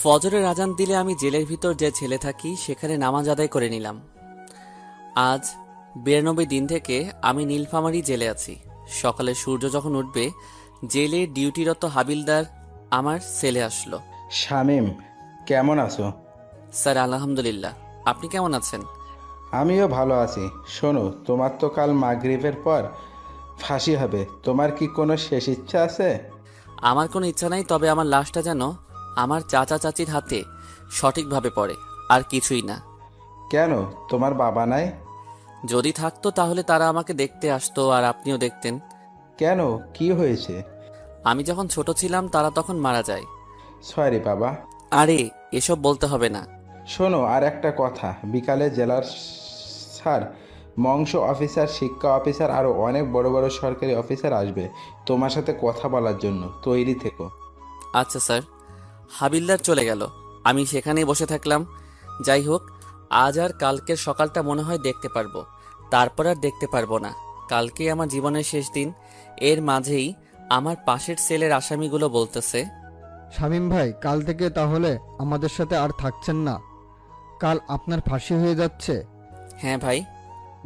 ফজরের আজান দিলে আমি জেলের ভিতর যে ছেলে থাকি সেখানে নামাজ আদায় করে নিলাম। আজ 92 দিন থেকে আমি নীলফামারী জেলে আছি। সকালে সূর্য যখন উঠবে, জেলে ডিউটিরত হাবিলদার আমার সেলে আসলো। শামীম, কেমন আছো? স্যার আলহামদুলিল্লাহ, আপনি কেমন আছেন? আমিও ভালো আছি। শোনো, তোমার তো কাল মাগরিবের পর ফাঁসি হবে। তোমার কি কোনো শেষ ইচ্ছা আছে? আমার কোনো ইচ্ছা নাই, তবে আমার লাশটা যেন আমার চাচা চাচির হাতে সঠিকভাবে পড়ে, আর কিছুই না। কেন, তোমার বাবা নাই? যদি থাকতো তাহলে তারা আমাকে দেখতে আসতো আর আপনিও দেখতেন। কেন, কি হয়েছে? আমি যখন ছোট ছিলাম তারা তখন মারা যায়। সরি বাবা। আরে এসব বলতে হবে না। শোনো, আর একটা কথা, বিকালে জেলার স্যার, মংস অফিসার, শিক্ষা অফিসার, আরও অনেক বড় বড় সরকারি অফিসার আসবে তোমার সাথে কথা বলার জন্য। তৈরি থেকো। আচ্ছা স্যার। হাবিলদার চলে গেল, আমি সেখানেই বসে থাকলাম। যাই হোক, আজ আর কালকের সকালটা মনে হয় দেখতে পারবো, তারপর আর দেখতে পারবো না। কালকে আমার জীবনের শেষ দিন। এর মাঝেই আমার পাশের সেলের আসামিগুলো বলতেছে, শামীম ভাই, কাল থেকে তাহলে আমাদের সাথে আর থাকছেন না? কাল আপনার ফাঁসি হয়ে যাচ্ছে। হ্যাঁ ভাই।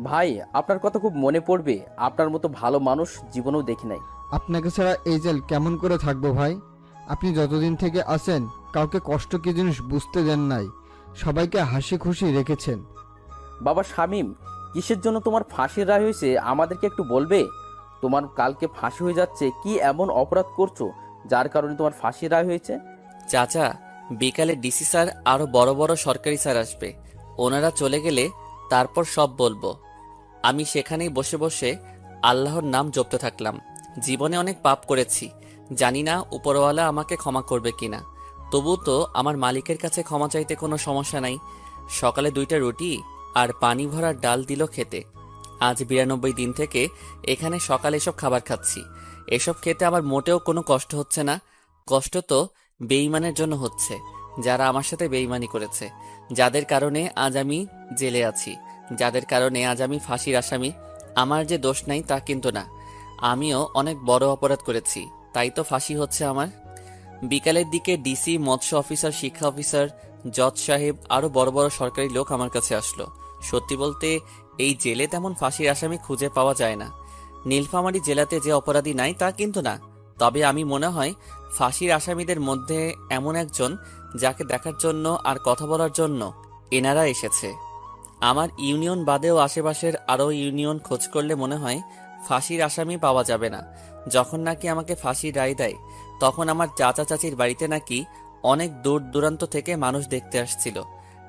ভাই, আপনার কথা খুব মনে পড়বে। আপনার মতো ভালো মানুষ জীবনেও দেখি নাই। আপনাকে ছাড়া এই জেল কেমন করে থাকবো ভাই? আপনি যতদিন থেকে আছেন কাউকে কষ্ট কি জিনিস বুঝতে দেন নাই, সবাইকে হাসি খুশি রেখেছেন। বাবা শামীম, কিসের জন্য তোমার ফাঁসির রায় হয়েছে আমাদেরকে একটু বলবে? তোমার কালকে ফাঁসি হয়ে যাচ্ছে, কি এমন অপরাধ করছো যার কারণে তোমার ফাঁসির রায় হয়েছে? চাচা, বিকালে ডিসি স্যার আরো বড় বড় সরকারি স্যার আসবে, ওনারা চলে গেলে তারপর সব বলবো। আমি সেখানেই বসে বসে আল্লাহর নাম জপতে থাকলাম। জীবনে অনেক পাপ করেছি, জানি না উপরওয়ালা আমাকে ক্ষমা করবে কিনা। তবু তো আমার মালিকের কাছে ক্ষমা চাইতে কোনো সমস্যা নাই। সকালে 2টা রুটি আর পানি ভরা ডাল দিল খেতে। আজ 92 দিন থেকে এখানে সকালে এসব খাবার খাচ্ছি। এসব খেতে আমার মোটেও কোনো কষ্ট হচ্ছে না। কষ্ট তো বেঈমানের জন্য হচ্ছে, যারা আমার সাথে বেঈমানি করেছে, যাদের কারণে আজ আমি জেলে আছি, যাদের কারণে আজ আমি ফাঁসির আসামি। আমার যে দোষ নাই তা কিন্তু না, আমিও অনেক বড় অপরাধ করেছি, তাই তো ফাঁসি হচ্ছে আমার। বিকালের দিকে ডিসি, মৎস্য অফিসার, শিক্ষা অফিসার, জজ সাহেব আরো বড় বড় সরকারি লোক আমার কাছে আসলো। সত্যি বলতে এই জেলে তেমন ফাঁসির আসামি খুঁজে পাওয়া যায় না। নীলফামারী জেলাতে যে অপরাধী নাই তা কিন্তু না, তবে আমি মনে হয় ফাঁসির আসামিদের মধ্যে এমন একজন যাকে দেখার জন্য আর কথা বলার জন্য এনারা এসেছে। আমার ইউনিয়ন বাদেও আশেপাশের আরও ইউনিয়ন খোঁজ করলে মনে হয় ফাঁসির আসামি পাওয়া যাবে না। যখন নাকি আমাকে ফাঁসির রায় দেয়, তখন আমার চাচা চাচির বাড়িতে নাকি অনেক দূর দূরান্ত থেকে মানুষ দেখতে আসছিল,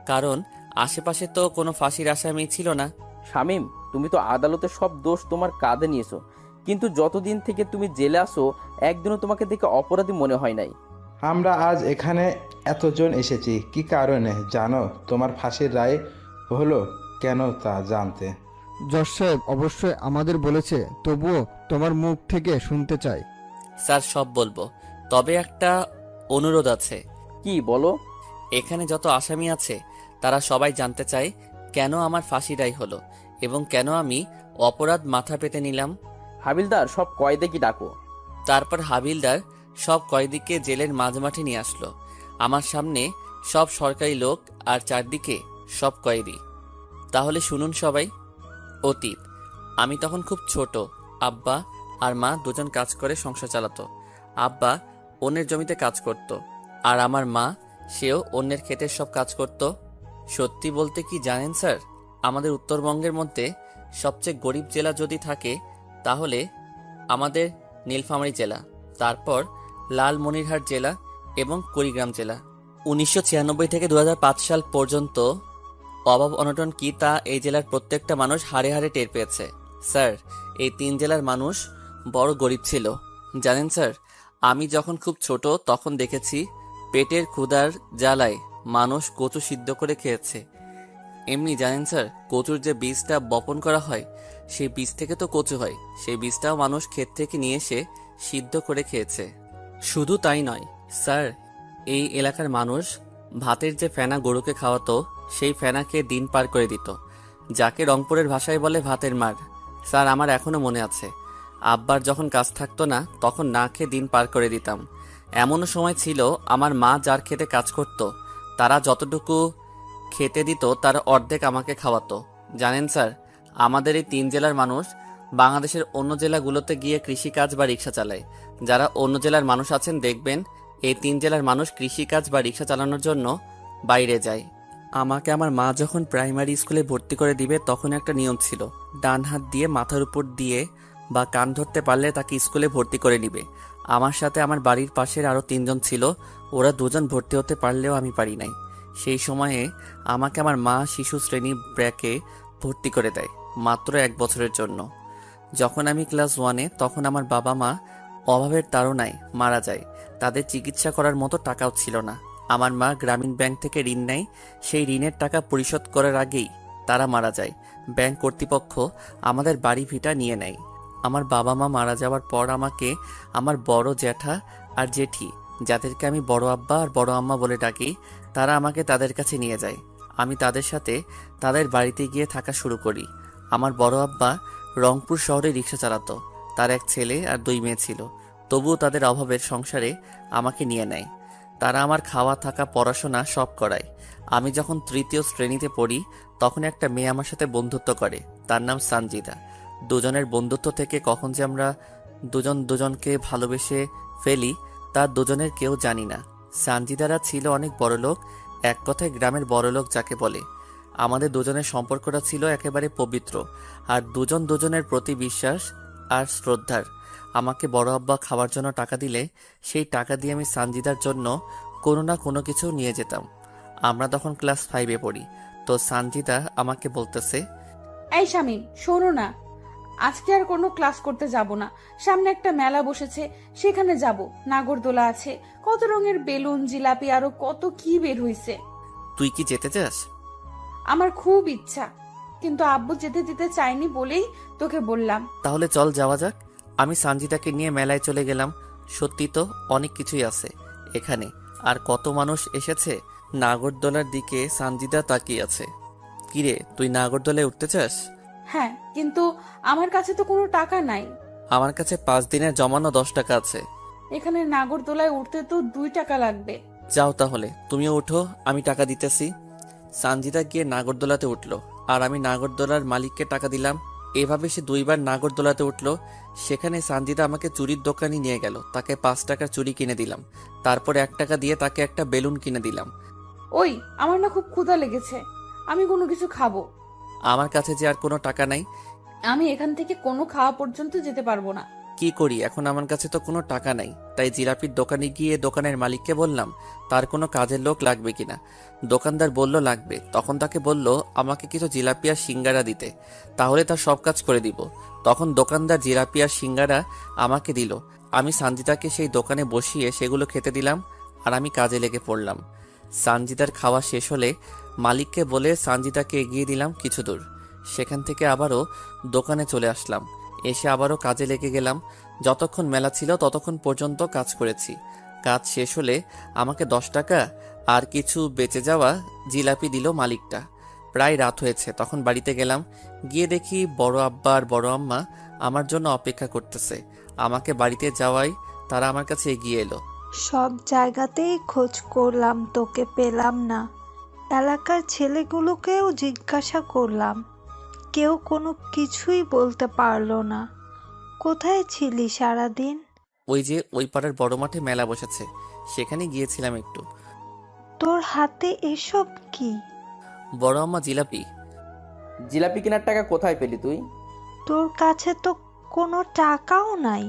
কারণ আশেপাশে তো কোনো ফাঁসির আসামি ছিল না। শামীম, তুমি তো আদালতে সব দোষ তোমার কাঁধে নিয়েছো, কিন্তু যতদিন থেকে তুমি জেলে আসো একদিনও তোমাকে দেখে অপরাধী মনে হয় নাই। আমরা আজ এখানে এতজন এসেছি কি কারণে জানো? তোমার ফাঁসির রায় হলো কেন তা জানতে। জজ সাহেব অবশ্যই আমাদের বলেছে, তবুও তোমার মুখ থেকে শুনতে চাই। স্যার সব বলবো, তবে একটা অনুরোধ আছে। কি বলো? এখানে যত আসামি আছে তারা সবাই জানতে চায় কেন আমার ফাঁসি রায় হলো এবং কেন আমি অপরাধ মাথা পেতে নিলাম। হাবিলদার, সব কয়েদে কি ডাকো। তারপর হাবিলদার সব কয়েদিকে জেলের মাঝমাঠে নিয়ে আসলো। আমার সামনে সব সরকারি লোক আর চারদিকে সব কয়েদি। তাহলে শুনুন সবাই। অতীত, আমি তখন খুব ছোট। আব্বা আর মা দুজন কাজ করে সংসার চালাতো। আব্বা অন্যের জমিতে কাজ করত, আর আমার মা, সেও অন্যের ক্ষেতের সব কাজ করত। সত্যি বলতে কি জানেন স্যার, আমাদের উত্তরবঙ্গের মধ্যে সবচেয়ে গরিব জেলা যদি থাকে তাহলে আমাদের নীলফামারী জেলা, তারপর লালমনিরহাট জেলা এবং কুড়িগ্রাম জেলা। 1996 থেকে 2005 সাল পর্যন্ত অভাব অনটন কি তা এই জেলার প্রত্যেকটা মানুষ হাড়ে হাড়ে টের পেয়েছে। স্যার, এই 3 জেলার মানুষ বড় গরিব ছিল। জানেন স্যার, আমি যখন খুব ছোট তখন দেখেছি পেটের ক্ষুধার জ্বালায় মানুষ কচু সিদ্ধ করে খেয়েছে। এমনি জানেন স্যার, কচুর যে বীজটা বপন করা হয় সেই বীজ থেকে তো কচু হয়, সেই বীজটাও মানুষ ক্ষেত থেকে নিয়ে এসে সিদ্ধ করে খেয়েছে। শুধু তাই নয় স্যার, এই এলাকার মানুষ ভাতের যে ফেনা গরুকে খাওয়াতো সেই ফেনাকে দিন পার করে দিত, যাকে রংপুরের ভাষায় বলে ভাতের মার। স্যার, আমার এখনো মনে আছে, আব্বার যখন কাজ থাকতো না তখন না খেয়ে দিন পার করে দিতাম। এমনও সময় ছিল আমার মা যার খেতে কাজ করত তারা যতটুকু খেতে দিত তার অর্ধেক আমাকে খাওয়াতো। জানেন স্যার, আমাদের এই 3 জেলার মানুষ বাংলাদেশের অন্য জেলাগুলোতে গিয়ে কৃষিকাজ বা রিক্সা চালায়। যারা অন্য জেলার মানুষ আছেন দেখবেন এই 3 জেলার মানুষ কৃষিকাজ বা রিক্সা চালানোর জন্য বাইরে যায়। আমাকে আমার মা যখন প্রাইমারি স্কুলে ভর্তি করে দিবে তখন একটা নিয়ম ছিল, ডান হাত দিয়ে মাথার উপর দিয়ে বা কান ধরতে পারলে তাকে স্কুলে ভর্তি করে নিবে। আমার সাথে আমার বাড়ির পাশের আরও 3 জন ছিল, ওরা 2 জন ভর্তি হতে পারলেও আমি পারি নাই। সেই সময়ে আমাকে আমার মা শিশু শ্রেণী ব্র্যাকে ভর্তি করে দেয় মাত্র 1 বছরের জন্য। যখন আমি ক্লাস 1-এ তখন আমার বাবা মা অভাবের তাড়নায় মারা যায়। তাদের চিকিৎসা করার মতো টাকাও ছিল না। আমার মা গ্রামীণ ব্যাংক থেকে ঋণ নেয়, সেই ঋণের টাকা পরিশোধ করার আগেই তারা মারা যায়। ব্যাংক কর্তৃপক্ষ আমাদের বাড়ি ভিটা নিয়ে নেয়। আমার বাবা মা মারা যাওয়ার পর আমাকে আমার বড় জ্যাঠা আর জেঠি, যাদেরকে আমি বড় আব্বা আর বড় আম্মা বলে ডাকি, তারা আমাকে তাদের কাছে নিয়ে যায়। আমি তাদের সাথে তাদের বাড়িতে গিয়ে থাকা শুরু করি। আমার বড় আব্বা রংপুর শহরে রিক্সা চালাতো, তার 1 ছেলে আর 2 মেয়ে ছিল। তবুও তাদের অভাবের সংসারে আমাকে নিয়ে নেয়। তারা আমার খাওয়া থাকা পড়াশোনা সব করায়। আমি যখন 3য় শ্রেণীতে পড়ি তখন একটা মেয়ে আমার সাথে বন্ধুত্ব করে, তার নাম সানজিদা। দুজনের বন্ধুত্ব থেকে কখন যে আমরা দুজন দুজনকে ভালোবেসে ফেলি তার দুজনের কেউ জানি না। সানজিদারা ছিল অনেক বড়লোক, এক কথায় গ্রামের বড়লোক যাকে বলে। আমাদের দুজনের সম্পর্কটা ছিল একেবারে পবিত্র, আর দুজন দুজনের প্রতি বিশ্বাস আর শ্রদ্ধার। আমাকে বড় আব্বা খাওয়ার জন্য টাকা দিলে সেই টাকা দিয়ে আমি সানজিদার জন্য কোনো না কোনো কিছু নিয়ে যেতাম। আমরা তখন ক্লাস 5-এ পড়ি। তো সানজিদা আমাকে বলতেছে, এই শামিম, শোনো না, আজকে আর কোনো ক্লাস করতে যাব না। সামনে একটা মেলা বসেছে, সেখানে যাব। নাগরদোলা আছে, কত রঙের বেলুন, জিলাপি, আরো কত কি বের হইছে। তুই কি যেতে চাস? আমার খুব ইচ্ছা, কিন্তু আব্বু যেতে দিতে চাইনি বলেই তোকে বললাম। তাহলে চল যাওয়া যাক। আমি সানজিদাকে নিয়ে মেলায় চলে গেলাম। সত্যি তো অনেক কিছুই আছে এখানে, আর কত মানুষ এসেছে। নাগরদোলার দিকে সানজিদা তাকিয়ে আছে। কিরে, তুই নাগরদোলায় উঠতে চাস? হ্যাঁ, কিন্তু আমার কাছে তো কোনো টাকা নাই। আমার কাছে 5 দিনের জমানো 10 টাকা আছে। এখানে নাগরদোলায় উঠতে তো 2 টাকা লাগবে। যাও তাহলে, তুমিও উঠো, আমি টাকা দিতেছি। সানজিদা গিয়ে নাগরদোলাতে উঠলো, আর আমি নাগরদোলার মালিককে টাকা দিলাম। এভাবে সে 2বার নাগরদোলাতে উঠলো। সেখানে সানজিদা আমাকে চুরির দোকানে নিয়ে গেল, তাকে 5 টাকার চুরি কিনে দিলাম। তারপর 1 টাকা দিয়ে তাকে একটা বেলুন কিনে দিলাম। ওই, আমার না খুব ক্ষুধা লেগেছে, আমি কোনো কিছু খাবো। আমার কাছে যে আর কোনো টাকা নাই। আমি এখান থেকে কোনো খাওয়া পর্যন্ত যেতে পারবো না। কি করি এখন, আমার কাছে তো কোনো টাকা নাই। তাই জিলাপির দোকানে গিয়ে দোকানের মালিককে বললাম তার কোনো কাজের লোক লাগবে কিনা। দোকানদার বলল লাগবে। তখন তাকে বলল আমাকে কিছু জিলাপি আর সিঙ্গারা দিতে, তাহলে তার সব কাজ করে দিব। তখন দোকানদার জিলাপি আর সিঙ্গারা আমাকে দিল। আমি সানজিদাকে সেই দোকানে বসিয়ে সেগুলো খেতে দিলাম, আর আমি কাজে লেগে পড়লাম। সানজিদার খাওয়া শেষ হলে মালিককে বলে সানজিদাকে এগিয়ে দিলাম কিছু দূর। সেখান থেকে আবারও দোকানে চলে আসলাম। এসে আবারও কাজে লেগে গেলাম। যতক্ষণ মেলা ছিল ততক্ষণ পর্যন্ত কাজ করেছি। কাজ শেষ হলে আমাকে 10 টাকা আর কিছু বেঁচে যাওয়া জিলাপি দিল মালিকটা। প্রায় রাত হয়েছে, তখন বাড়িতে গেলাম। গিয়ে দেখি বড় আব্বা আর বড় আম্মা আমার জন্য অপেক্ষা করতেছে। আমাকে বাড়িতে যাওয়ায় তারা আমার কাছে এগিয়ে এলো। সব জায়গাতেই খোঁজ করলাম, তোকে পেলাম না। এলাকার ছেলেগুলোকেও জিজ্ঞাসা করলাম, কেউ কোনো কিছুই বলতে পারলো না। কোথায় ছিলি সারাদিন? ওই যে ওই পাড়ার বড় মাঠে মেলা বসেছে, সেখানে গিয়েছিলাম একটু। তোর হাতে এসব কি? বড় আম্মা জিলাপি। জিলাপি কেনার টাকা কোথায় পেলি তুই? তোর কাছে তো কোনো টাকাও নাই,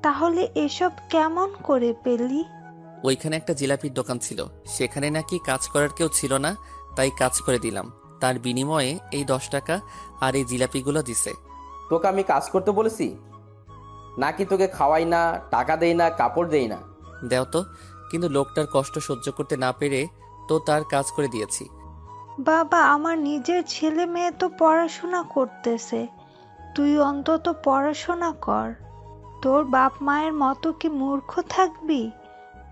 তাহলে এসব কেমন করে পেলি? ওইখানে একটা জিলাপির দোকান ছিল, সেখানে নাকি কাজ করার কেউ ছিল না, তাই কাজ করে দিলাম। তার বিনিময়ে এই 10 টাকা আর এই জিলাপিগুলো দিছে। তোকে আমি কাজ করতে বলেছি নাকি? তোকে খাওয়াই না, টাকা দেই না, কাপড় দেই না? দেও তো। কিন্তু লোকটার কষ্ট সহ্য করতে না পেরে তো তার কাজ করে দিয়েছি। বাবা, আমার নিজের ছেলে মেয়ে তো পড়াশোনা করতেছে, তুই অন্তত পড়াশোনা কর। তোর বাপ মায়ের মতো কি মূর্খ থাকবি?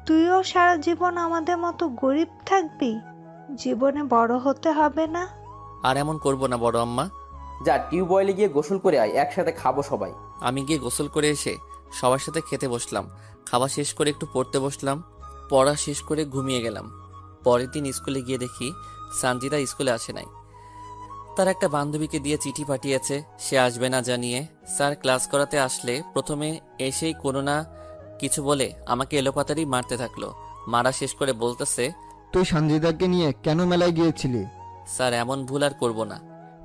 তুইও সারা জীবন আমাদের মতো গরিব থাকবি? জীবনে বড় হতে হবে না? আর এমন করব না বড় আম্মা। যা টিউবওয়েলে গিয়ে গোসল করে আয়, একসাথে খাবো সবাই। আমি গিয়ে গোসল করে এসে সবার সাথে খেতে বসলাম। খাওয়া শেষ করে একটু পড়তে বসলাম। পড়া শেষ করে ঘুমিয়ে গেলাম। পরের দিন স্কুলে গিয়ে দেখি সানজিদা স্কুলে আসে নাই। তার একটা বান্ধবীকে দিয়ে চিঠি পাঠিয়েছে সে আসবে না জানিয়ে। স্যার ক্লাস করাতে আসলে প্রথমে এসেই কোনো না কিছু বলে আমাকে এলোপাতাড়ি মারতে থাকলো। মারা শেষ করে বলতেছে, তুই সঞ্জিদাকে নিয়ে কেন মেলায় গিয়েছিলি? স্যার এমন ভুল আর করবো না।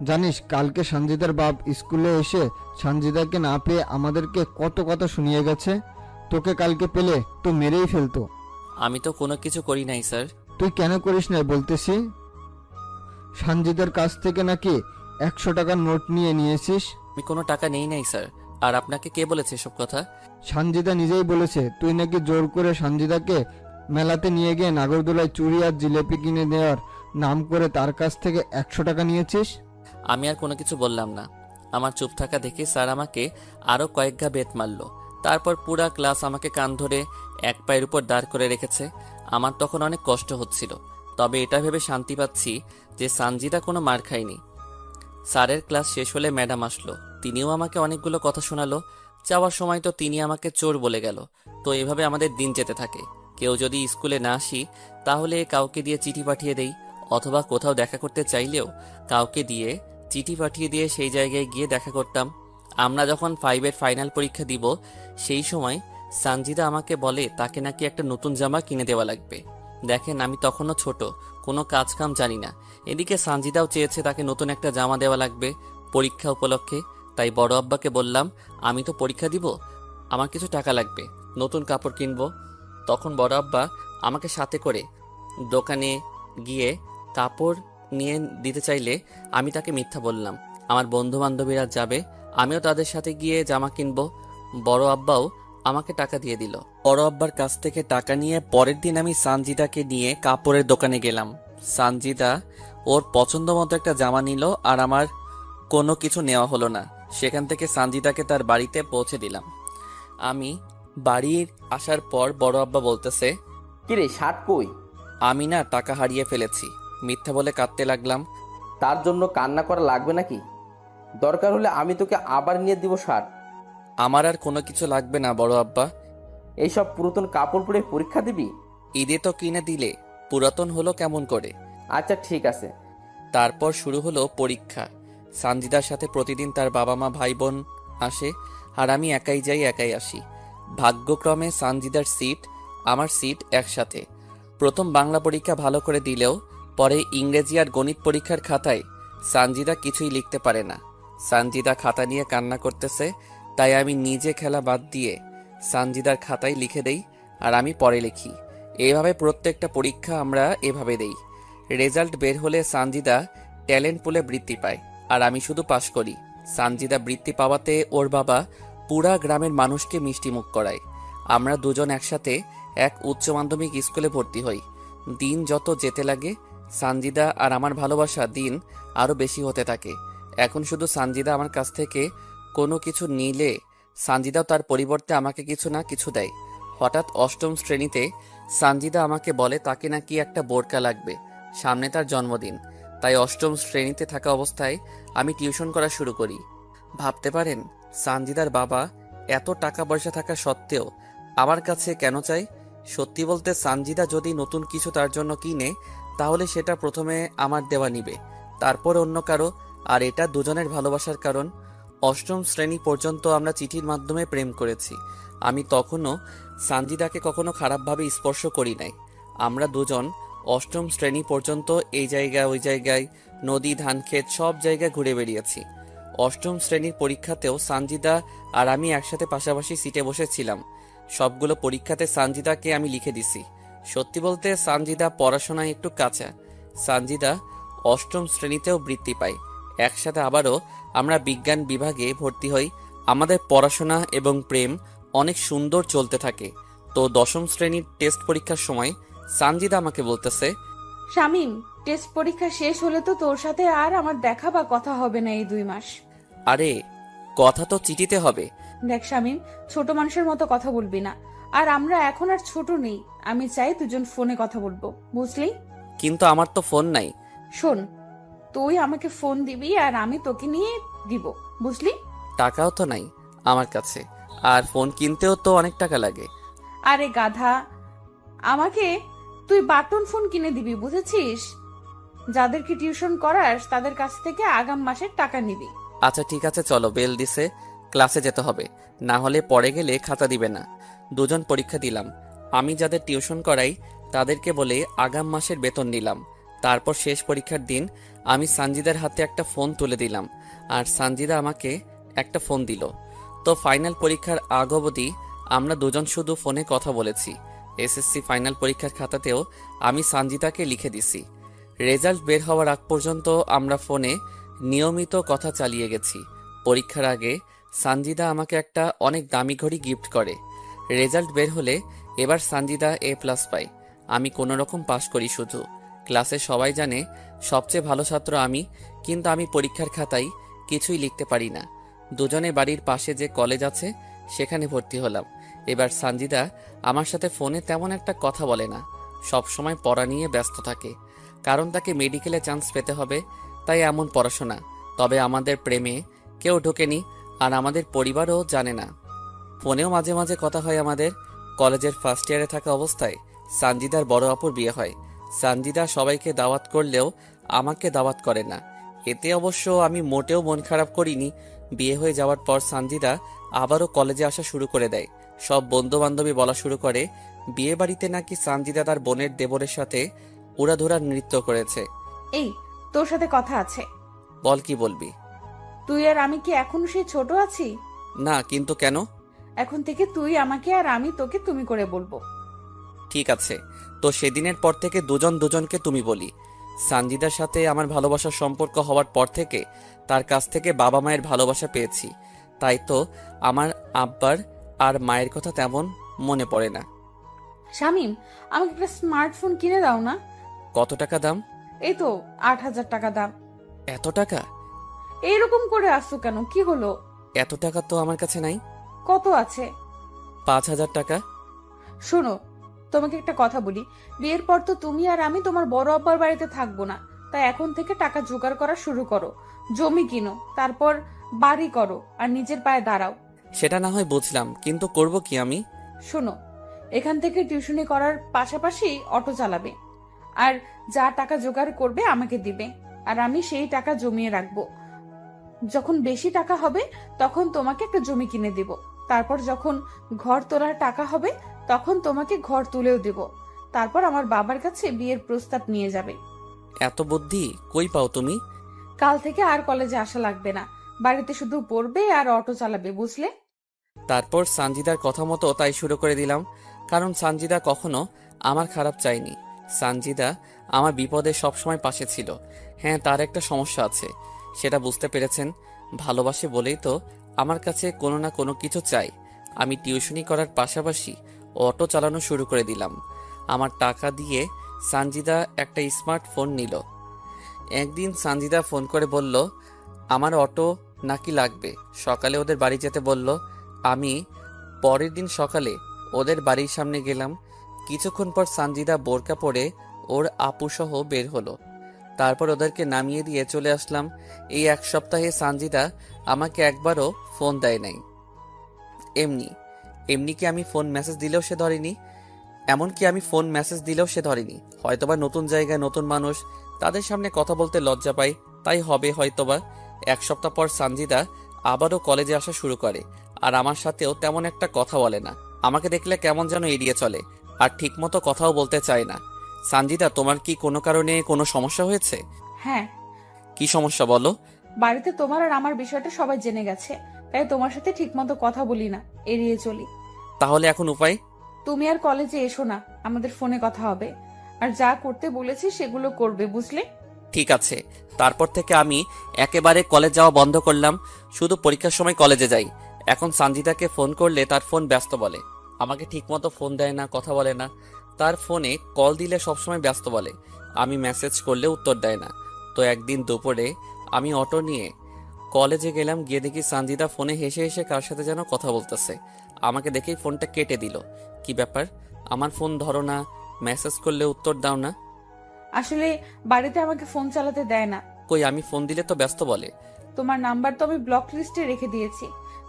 জানিস কালকে সঞ্জিদার বাপ স্কুলে এসে সঞ্জিদাকে না পেয়ে আমাদেরকে কত কথা শুনিয়ে গেছে। তোকে কালকে পেলে তো মেরেই ফেলতো। আমি তো কোনো কিছু করি নাই স্যার। তুই কেন করিস না বলতেছি? সঞ্জিদার কাছ থেকে নাকি 100 টাকার নোট নিয়েছিস। আমি কোনো টাকা নেই নাই স্যার। আর আপনাকে কে বলেছে এসব কথা? সঞ্জিদা নিজেই বলেছে তুই নাকি জোর করে সঞ্জিদাকে মেলাতে নিয়ে গিয়ে নাগরদোলায় চুড়ি আর জিলেপি কিনে দেওয়ার নাম করে তার কাছ থেকে 100 টাকা নিয়েছিস। আমি আর কোনো কিছু বললাম না। আমার চুপ থাকা দেখে স্যার আমাকে আরও কয়েক ঘা বেত মারল। তারপর পুরা ক্লাস আমাকে কান ধরে এক পায়ের উপর দাঁড় করে রেখেছে। আমার তখন অনেক কষ্ট হচ্ছিল, তবে এটা ভেবে শান্তি পাচ্ছি যে সানজিদা কোনো মার খায়নি। স্যারের ক্লাস শেষ হলে ম্যাডাম আসলো। তিনিও আমাকে অনেকগুলো কথা শোনালো। যাওয়ার সময় তো তিনি আমাকে চোর বলে গেল। তো এভাবে আমাদের দিন যেতে থাকে। কেউ যদি স্কুলে না আসি তাহলে কাউকে দিয়ে চিঠি পাঠিয়ে দেই, অথবা কোথাও দেখা করতে চাইলেও কাউকে দিয়ে চিঠি পাঠিয়ে দিয়ে সেই জায়গায় গিয়ে দেখা করতাম। আমরা যখন 5-এর ফাইনাল পরীক্ষা দিব সেই সময় সানজিদা আমাকে বলে তাকে নাকি একটা নতুন জামা কিনে দেওয়া লাগবে। দেখেন আমি তখনও ছোট, কোনো কাজ কাম জানি না। এদিকে সানজিদাও চেয়েছে তাকে নতুন একটা জামা দেওয়া লাগবে পরীক্ষা উপলক্ষে। তাই বড় আব্বাকে বললাম আমি তো পরীক্ষা দিব, আমার কিছু টাকা লাগবে, নতুন কাপড় কিনবো। তখন বড় আব্বা আমাকে সাথে করে দোকানে গিয়ে কাপড় নিয়ে দিতে চাইলে আমি তাকে মিথ্যা বললাম। আমার বন্ধু বান্ধবীরা যাবে, আমিও তাদের সাথে গিয়ে জামা কিনবো। বড় আব্বাও আমাকে টাকা দিয়ে দিল। বড় আব্বার কাছ থেকে টাকা নিয়ে পরের দিন আমি সানজিদাকে নিয়ে কাপড়ের দোকানে গেলাম। সানজিদা ওর পছন্দ মতো একটা জামা নিল আর আমার কোনো কিছু নেওয়া হলো না। সেখান থেকে সানজিদাকে তার বাড়িতে পৌঁছে দিলাম। আমি বাড়ির আসার পর বড় আব্বা বলতেছে, কিরে শার্ট কই? আমি না টাকা হারিয়ে ফেলেছি। মিথ্যা বলে কাঁদতে লাগলাম। তার জন্য কান্না করা লাগবে নাকি? দরকার হলে আমি তোকে আবার নিয়ে দিব শার্ট। আমার আর কোনো কিছু লাগবে না বড় আব্বা। এইসব পুরাতন কাপড় পরে পরীক্ষা দিবি? ঈদে তো কিনে দিলে, পুরাতন হলো কেমন করে? আচ্ছা ঠিক আছে। তারপর শুরু হলো পরীক্ষা। সানজিদার সাথে প্রতিদিন তার বাবা মা ভাই বোন আসে, আর আমি একাই যাই একাই আসি। ভাগ্যক্রমে সানজিদার সিট আমার সিট একসাথে। প্রথম বাংলা পরীক্ষা ভালো করে দিলেও পরে ইংরেজি আর গণিত পরীক্ষার খাতায় সানজিদা কিছুই লিখতে পারে না। সানজিদা খাতা নিয়ে কান্না করতেছে, তাই আমি নিজে খেলা বাদ দিয়ে সানজিদার খাতায় লিখে দেই আর আমি পরে লিখি। এইভাবে প্রত্যেকটা পরীক্ষা আমরা এভাবে দেই। রেজাল্ট বের হলে সানজিদা ট্যালেন্ট পুলে বৃত্তি পায় আর আমি শুধু পাশ করি। সানজিদা বৃত্তি পাওয়াতে ওর বাবা পুরা গ্রামের মানুষকে মিষ্টিমুখ করায়। আমরা দুজন একসাথে এক উচ্চ মাধ্যমিক স্কুলে ভর্তি হই। দিন যত যেতে লাগে সানজিদা আর আমার ভালোবাসা দিন আরও বেশি হতে থাকে। এখন শুধু সানজিদা আমার কাছ থেকে কোনো কিছু নিলে সানজিদাও তার পরিবর্তে আমাকে কিছু না কিছু দেয়। হঠাৎ অষ্টম শ্রেণীতে সানজিদা আমাকে বলে তাকে নাকি একটা বোরকা লাগবে, সামনে তার জন্মদিন। তাই অষ্টম শ্রেণীতে থাকা অবস্থায় আমি টিউশন করা শুরু করি। ভাবতে পারেন সানজিদার বাবা এত টাকা পয়সা থাকা সত্ত্বেও আমার কাছে কেন চাই? সত্যি বলতে সানজিদা যদি নতুন কিছু তার জন্য কিনে তাহলে সেটা প্রথমে আমার দেওয়া নিবে, তারপর অন্য কারো, আর এটা দুজনের ভালোবাসার কারণ। অষ্টম শ্রেণী পর্যন্ত আমরা চিঠির মাধ্যমে প্রেম করেছি। আমি তখনও সানজিদাকে কখনো খারাপভাবে স্পর্শ করি নাই। আমরা দুজন অষ্টম শ্রেণী পর্যন্ত এই জায়গায় ওই জায়গায়, নদী ধানক্ষেত সব জায়গায় ঘুরে বেরিয়েছি। অষ্টম শ্রেণীর পরীক্ষাতেও সানজিদা আর আমি একসাথে পাশাপাশি সিটে বসেছিলাম। সবগুলো পরীক্ষাতে সানজিদাকে আমি লিখে দিছি। সত্যি বলতে সানজিদা পড়াশোনায় একটু কাঁচা। সানজিদা অষ্টম শ্রেণীতেও বৃত্তি পায়। একসাথে আবারও আমরা বিজ্ঞান বিভাগে ভর্তি হই। আমাদের পড়াশোনা এবং প্রেম অনেক সুন্দর চলতে থাকে। তো দশম শ্রেণীর টেস্ট পরীক্ষার সময় সানজিদা আমাকে বলতেছে, শামিম, টেস্ট পরীক্ষা শেষ হলে তো তোর সাথে আর আমার দেখা বা কথা হবে না এই 2 মাস। আরে কথা তো চিঠিতে হবে। দেখ শামিম, ছোট মানুষের মতো কথা বলবি না। আর আমরা এখন আর ছোট নেই। আমি চাই দুজন ফোনে কথা বলবো, বুঝলি? কিন্তু আমার তো ফোন নাই। শোন, তুই আমাকে ফোন দিবি আর আমি তোকে নিয়ে দিব, বুঝলি? টাকাও তো নাই আমার কাছে, আর ফোন কিনতেও তো অনেক টাকা লাগে। আরে গাধা, আমাকে তুই বাটন ফোন কিনে দিবি, বুঝেছিস? যাদেরকে টিউশন করাস তাদের কাছ থেকে আগাম মাসের টাকা নিবি। আচ্ছা ঠিক আছে, চলো, বেল দিছে, ক্লাসে যেতে হবে, না হলে পরে গেলে খাতা দিবে না। দুজন পরীক্ষা দিলাম। আমি যাদের টিউশন করাই তাদেরকে বলে আগাম মাসের বেতন নিলাম। তারপর শেষ পরীক্ষার দিন আমি সানজিদার হাতে একটা ফোন তুলে দিলাম, আর সানজিদা আমাকে একটা ফোন দিল। তো ফাইনাল পরীক্ষার আগ অবধি আমরা দুজন শুধু ফোনে কথা বলেছি। এসএসসি ফাইনাল পরীক্ষার খাতাতেও আমি সানজিদাকে লিখে দিছি। রেজাল্ট বের হওয়ার আগ পর্যন্ত আমরা ফোনে নিয়মিত কথা চালিয়ে গেছি। পরীক্ষার আগে সানজিদা আমাকে একটা অনেক দামি ঘড়ি গিফট করে। রেজাল্ট বের হলে এবার সানজিদা A+ পায়, আমি কোনো রকম পাশ করি শুধু। ক্লাসে সবাই জানে সবচেয়ে ভালো ছাত্র আমি, কিন্তু আমি পরীক্ষার খাতায় কিছুই লিখতে পারি না। দুজনে বাড়ির পাশে যে কলেজ আছে সেখানে ভর্তি হলাম। এবার সানজিদা আমার সাথে ফোনে তেমন একটা কথা বলে না, সব সময় পড়া নিয়ে ব্যস্ত থাকে, কারণ তাকে মেডিকেলে চান্স পেতে হবে, তাই এমন পড়াশোনা। তবে আমাদের প্রেমে কেউ ঢোকেনি, আর আমাদের পরিবারও জানে না। ফোনেও মাঝে মাঝে কথা হয় আমাদের। কলেজের ফার্স্ট ইয়ারে থাকা অবস্থায় সানজিদার বড় আপুর বিয়ে হয়। সানজিদা সবাইকে দাওয়াত করলেও আমাকে দাওয়াত করে না। এতে অবশ্য আমি মোটেও মন খারাপ করিনি। বিয়ে হয়ে যাওয়ার পর সানজিদা আবারও কলেজে আসা শুরু করে দেয়। সব বন্ধু বান্ধবী বলা শুরু করে বিয়ে বাড়িতে নাকি সানজিদা তার বোনের দেবরের সাথে উড়াধুরা নৃত্য করেছে। এই, তোর সাথে কথা আছে। বল, কি বলবি? তুই আর আমি কি এখনো সেই ছোট আছি? না, কিন্তু কেন? এখন থেকে তুই আমাকে আর আমি তোকে তুমি করে বলবো। ঠিক আছে, তো সেদিনের পর থেকে দুজন দুজনকে তুমি বলি। সানজিদার সাথে আমার ভালোবাসার সম্পর্ক হওয়ার পর থেকে তার কাছ থেকে বাবা মায়ের ভালোবাসা পেয়েছি, তাই তো আমার আব্বার আর মায়ের কথা তেমন মনে পড়ে না। শামিম, আমাকে একটা স্মার্টফোন কিনে দাও না। কত টাকা দাম? এই তো 8,000 টাকা দাম। এত টাকা? এইরকম করে আসছো কেন, কি হলো? এত টাকা তো আমার কাছে নাই। কত আছে? 5,000 টাকা। শোনো, তোমাকে একটা কথা বলি, বিয়ের পর তো তুমি আর আমি তোমার বড় আব্বার বাড়িতে থাকবো না, তাই এখন থেকে টাকা জোগাড় করা শুরু করো। জমি কিনো, তারপর বাড়ি করো, আর নিজের পায়ে দাঁড়াও। সেটা না হয় বুঝলাম, কিন্তু করব কি আমি? শোনো, এখান থেকে টিউশনি করার পাশাপাশি অটো চালাবে, আর যা টাকা জোগাড় করবে আমাকে দিবে, আর আমি সেই টাকা জমিয়ে রাখবো। যখন বেশি টাকা হবে তখন তোমাকে একটা জমি কিনে দিব। তারপর যখন ঘর তোলার টাকা হবে তখন তোমাকে ঘর তুলেও দেব। তারপর আমার বাবার কাছে বিয়ের প্রস্তাব নিয়ে যাবে। এত বুদ্ধি কই পাও তুমি? কাল থেকে আর কলেজে আসা লাগবে না, বাড়িতে শুধু পড়বে আর অটো চালাবে, বুঝলে? তারপর সানজিদার কথা মতো তাই শুরু করে দিলাম, কারণ সানজিদা কখনো আমার খারাপ চায়নি। সানজিদা আমার বিপদে সবসময় পাশে ছিল। হ্যাঁ, তার একটা সমস্যা আছে, সেটা বুঝতে পেরেছেন। ভালোবাসে বলেই তো আমার কাছে কোনো না কোনো কিছু চাই। আমি টিউশনি করার পাশাপাশি অটো চালানো শুরু করে দিলাম। আমার টাকা দিয়ে সানজিদা একটা স্মার্টফোন নিল। একদিন সানজিদা ফোন করে বলল আমার অটো নাকি লাগবে, সকালে ওদের বাড়ি যেতে বলল। আমি পরের দিন সকালে ওদের বাড়ির সামনে গেলাম। কিছুক্ষণ পর সানজিদা বোরকা পরে ওর আপুসহ বের হলো। তারপর ওদেরকে নামিয়ে দিয়ে চলে আসলাম। এই এক সপ্তাহে সানজিদা আমাকে একবারও ফোন দেয় নাই। এমনি কি আমি ফোন মেসেজ দিলেও সে ধরেনি। এমনকি আমি ফোন মেসেজ দিলেও সে ধরেনি। হয়তোবা নতুন জায়গায় নতুন মানুষ, তাদের সামনে কথা বলতে লজ্জা পাই, তাই হবে হয়তোবা। এক সপ্তাহ পর সানজিদা আবারও কলেজে আসা শুরু করে, আর আমার সাথেও তেমন একটা কথা বলে না। আমাকে দেখলে কেমন যেন এড়িয়ে চলে, আর ঠিকমতো কথাও বলতে চায় না। সানজিদা, তোমার কি কোনো কারণে কোনো সমস্যা হয়েছে? হ্যাঁ, কি সমস্যা বলো? বাড়িতে তোমার আর আমার বিষয়টা সবাই জেনে গেছে, তাই তোমার সাথে ঠিকমতো কথা বলি না, এড়িয়ে চলি। তাহলে এখন উপায়? তুমি আর কলেজে এসো না, আমাদের ফোনে কথা হবে, আর যা করতে বলেছি সেগুলো করবে, বুঝলে? ঠিক আছে। তারপর থেকে আমি একেবারে কলেজ যাওয়া বন্ধ করলাম, শুধু পরীক্ষার সময় কলেজে যাই। এখন সানজিদাকে ফোন করলে তার ফোন ব্যস্ত বলে, আমাকে ঠিকমতো ফোন দেয় না, কথা বলে না। তার ফোনে কল দিলে সবসময় ব্যস্ত বলে, আমি মেসেজ করলে উত্তর দেয় না। তো একদিন দুপুরে আমি অটো নিয়ে কলেজে গেলাম, গিয়ে দেখি সানজিদা ফোনে হেসে হেসে কার সাথে যেন কথা বলতেছে। আমাকে দেখেই ফোনটা কেটে দিল। কি ব্যাপার, আমার ফোন ধরো না, মেসেজ করলে উত্তর দাও না? আসলে বাড়িতে আমাকে ফোন চালাতে দেয় না। কই, আমি ফোন দিলে তো ব্যস্ত বলে। তোমার নাম্বার তো আমি ব্লক লিস্টে রেখে দিয়েছি,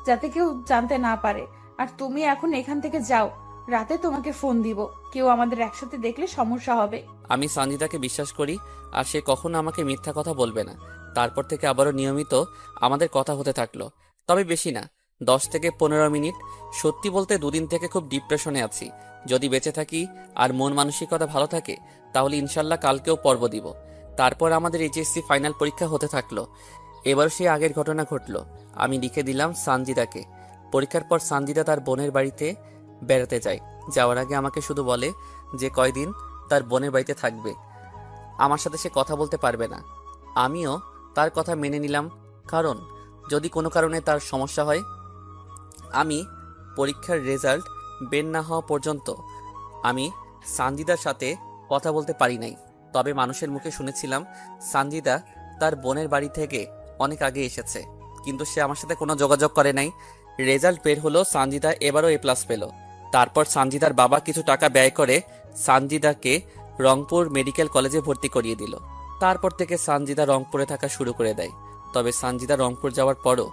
যাতে কেউ জানতে না পারে। আর তুমি এখন এখান থেকে যাও, রাতে তোমাকে ফোন দিব, কেউ আমাদের একসাথে দেখলে সমস্যা হবে। আমি সানজিদাকে বিশ্বাস করি আর সে কখনো আমাকে মিথ্যা কথা বলবে না। তারপর থেকে আবারও নিয়মিত আমাদের কথা হতে থাকলো, তবে বেশি না, 10 থেকে 15 মিনিট। সত্যি বলতে দুদিন থেকে খুব ডিপ্রেশনে আছি। যদি বেঁচে থাকি আর মন মানসিকতা ভালো থাকে তাহলে ইনশাল্লাহ কালকেও পর্ব দিব। তারপর আমাদের এইচএসসি ফাইনাল পরীক্ষা হতে থাকলো। এবার সে আগের ঘটনা ঘটলো। আমি লিখে দিলাম সানজিদাকে। পরীক্ষার পর সানজিদা তার বোনের বাড়িতে বেড়াতে যায়। যাওয়ার আগে আমাকে শুধু বলে যে কয়দিন তার বোনের বাড়িতে থাকবে, আমার সাথে সে কথা বলতে পারবে না। আমিও তার কথা মেনে নিলাম, কারণ যদি কোনো কারণে তার সমস্যা হয়। আমি পরীক্ষার রেজাল্ট বের না হওয়া পর্যন্ত আমি সানজিদার সাথে কথা বলতে পারি নাই। তবে মানুষের মুখে শুনেছিলাম সানজিদা তার বোনের বাড়ি থেকে অনেক আগে এসেছে, কিন্তু সে আমার সাথে কোনো যোগাযোগ করে নাই। রেজাল্ট বের হলো, সানজিদা এবারও A+ পেল। তারপর সানজিদার বাবা কিছু টাকা ব্যয় করে সানজিদাকে রংপুর মেডিকেল কলেজে ভর্তি করিয়ে দিল। তারপর থেকে সানজিদা রংপুরে থাকা শুরু করে দেয়। তবে সানজিদা রংপুর যাওয়ার পরও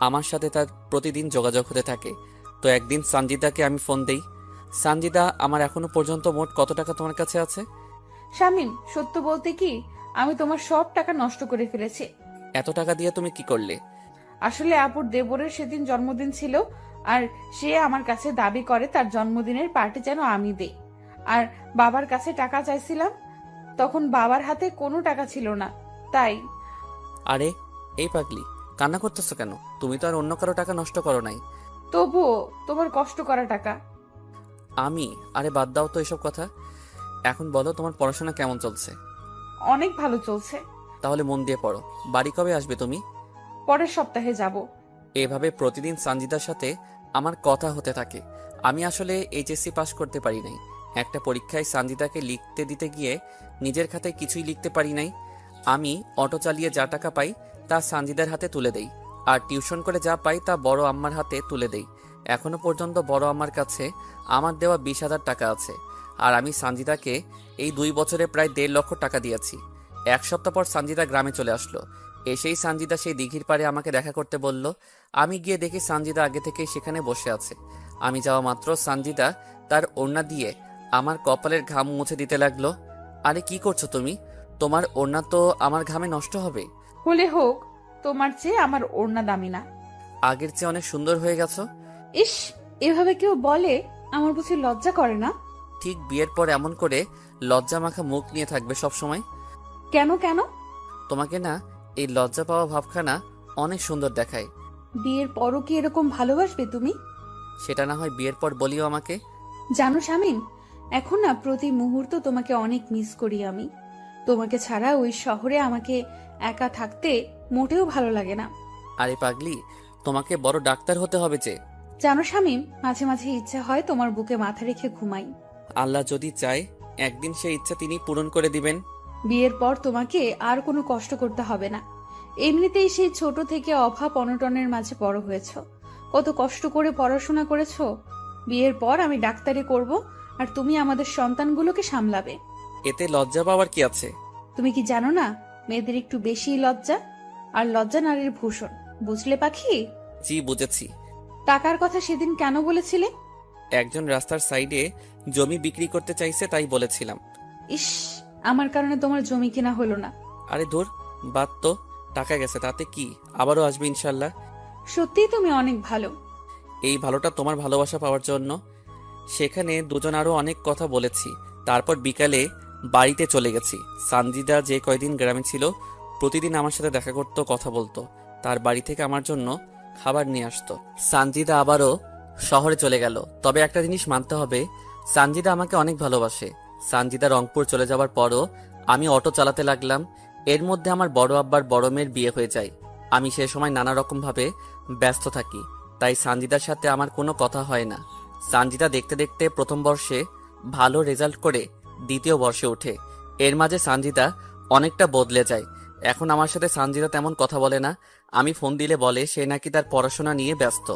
আমার সাথে তার প্রতিদিন যোগাযোগ হতে থাকে। তো একদিন সানজিদাকে আমি ফোন দেই, সানজিদা, আমার এখনো পর্যন্ত মোট কত টাকা তোমার কাছে আছে? শামীম, সত্য বলতে কি, আমি তোমার সব টাকা নষ্ট করে ফেলেছি। এত টাকা দিয়ে তুমি কি করলে? আসলে আপুর দেবরের সেদিন জন্মদিন ছিল, আর সে আমার কাছে দাবি করে তার জন্মদিনের পার্টি যেন আমি দেই। আর বাবার কাছে টাকা চাইছিলাম, তখন বাবার হাতে কোনো টাকা ছিল না, তাই। আরে এই পাগলি, কান্না করতেছো কেন? তুমি তো আর অন্য কারো টাকা নষ্ট করো নাই। তবুও তোমার কষ্ট করা টাকা। আরে বাদ দাও তো এসব কথা। এখন বলো, তোমার পড়াশোনা কেমন চলছে? অনেক ভালো চলছে। তাহলে মন দিয়ে পড়ো। বাড়ি কবে আসবে তুমি? পরের সপ্তাহে যাব। এভাবে প্রতিদিন সানজিদার সাথে আমার কথা হতে থাকে। আমি আসলে এইচএসসি পাস করতে পারি নাই। একটা পরীক্ষায় সানজিদাকে লিখতে দিতে গিয়ে নিজের খাতায় কিছুই লিখতে পারি নাই। আমি অটো চালিয়ে যা টাকা পাই তা সানজিদার হাতে তুলে দেই, আর টিউশন করে যা পাই তা বড় আম্মার হাতে তুলে দেই। এখনো পর্যন্ত বড় আম্মার কাছে আমার দেওয়া 20,000 টাকা আছে। আর আমি সানজিদাকে এই 2 বছরে প্রায় 1.5 লক্ষ টাকা দিয়েছি। 1 সপ্তাহ পর সানজিদা গ্রামে চলে আসলো। এসেই সানজিদা সেই দিঘির পাড়ে আমাকে দেখা করতে বলল। আমি গিয়ে দেখি সানজিদা আগে থেকেই সেখানে বসে আছে। আমি যাওয়া মাত্র সানজিদা তার ওড়না দিয়ে আমার কপালের ঘাম মুছে দিতে লাগলো। আরে কি করছো তুমি? তোমার ওড়না তো আমার ঘামে নষ্ট হবে। হলে হোক, তোমার চেয়ে আমার ওড়না দামি না। আগের চেয়ে অনেক সুন্দর হয়ে গেছো। ইস, এভাবে কেউ বলে? আমার বুঝি লজ্জা করে না? ঠিক বিয়ের পর এমন করে লজ্জা মাখা মুখ নিয়ে থাকবে সব সময়? কেন কেন? তোমাকে না এই লজ্জা পাওয়া ভাবখানা অনেক সুন্দর দেখায়। বিয়ের পরও কি এরকম ভালোবাসবে তুমি? সেটা না হয় বিয়ের পর বলিও আমাকে। জানো শামীম, এখন না প্রতি মুহূর্ত তোমাকে অনেক মিস করি আমি। তোমাকে ছাড়া ওই শহরে আমাকে একা থাকতে মোটেও ভালো লাগে না। আরে পাগলি, তোমাকে বড় ডাক্তার হতে হবে যে। জানো শামীম, মাঝে মাঝে ইচ্ছা হয় তোমার বুকে মাথা রেখে ঘুমাই। আল্লাহ যদি চায় একদিন সেই ইচ্ছা তিনি পূরণ করে দিবেন। বিয়ের পর তোমাকে আর কোনো কষ্ট করতে হবে না। এমনিতেই সেই ছোট থেকে অভাব অনটনের মাঝে বড় হয়েছো, কত কষ্ট করে পড়াশোনা করেছো। বিয়ের পর আমি ডাক্তারি করব, আর তুমি আমাদের সন্তানগুলোকে সামলাবে। এতে লজ্জা পাওয়ার কি আছে? তুমি কি জানো না, মেয়েদের একটু বেশি লজ্জা, আর লজ্জা নারীর ভূষণ, বুঝলে পাখি? জি বুঝেছি। টাকার কথা সেদিন কেন বলেছিলে? একজন রাস্তার সাইডে জমি বিক্রি করতে চাইছে তাই বলেছিলাম। ইস, আমার কারণে তোমার জমি কেনা হলো না। আরে ধুর, বাদ তো, টাকা গেছে তাতে কি, আবারও আসবে ইনশাল্লাহ। সত্যিই তুমি অনেক ভালো। এই ভালোটা তোমার ভালোবাসা পাওয়ার জন্য। সেখানে দুজন আরো অনেক কথা বলেছি। তারপর বিকালে বাড়িতে চলে গেছি। সানজিদা যে কয়দিন গ্রামে ছিল প্রতিদিন আমার সাথে দেখা করতো, কথা বলতো। তার বাড়ি থেকে আমার জন্য খাবার নিয়ে আসতো। সানজিদা আবারও শহরে চলে গেল। তবে একটা জিনিস মানতে হবে, সানজিদা আমাকে অনেক ভালোবাসে। সানজিদা রংপুর চলে যাওয়ার পরও আমি অটো চালাতে লাগলাম। এর মধ্যে আমার বড় আব্বার বড় মেয়ের বিয়ে হয়ে যায়। আমি সে সময় নানা রকম ভাবে ব্যস্ত থাকি, তাই সানজিদার সাথে আমার কোনো কথা হয় না। সানজিদা দেখতে দেখতে প্রথম বর্ষে ভালো রেজাল্ট করে দ্বিতীয় বর্ষে ওঠে। এর মাঝে সানজিদা অনেকটা বদলে যায়। এখন আমার সাথে সানজিদা তেমন কথা বলে না। আমি ফোন দিলে বলে সে নাকি তার পড়াশোনা নিয়ে ব্যস্ত।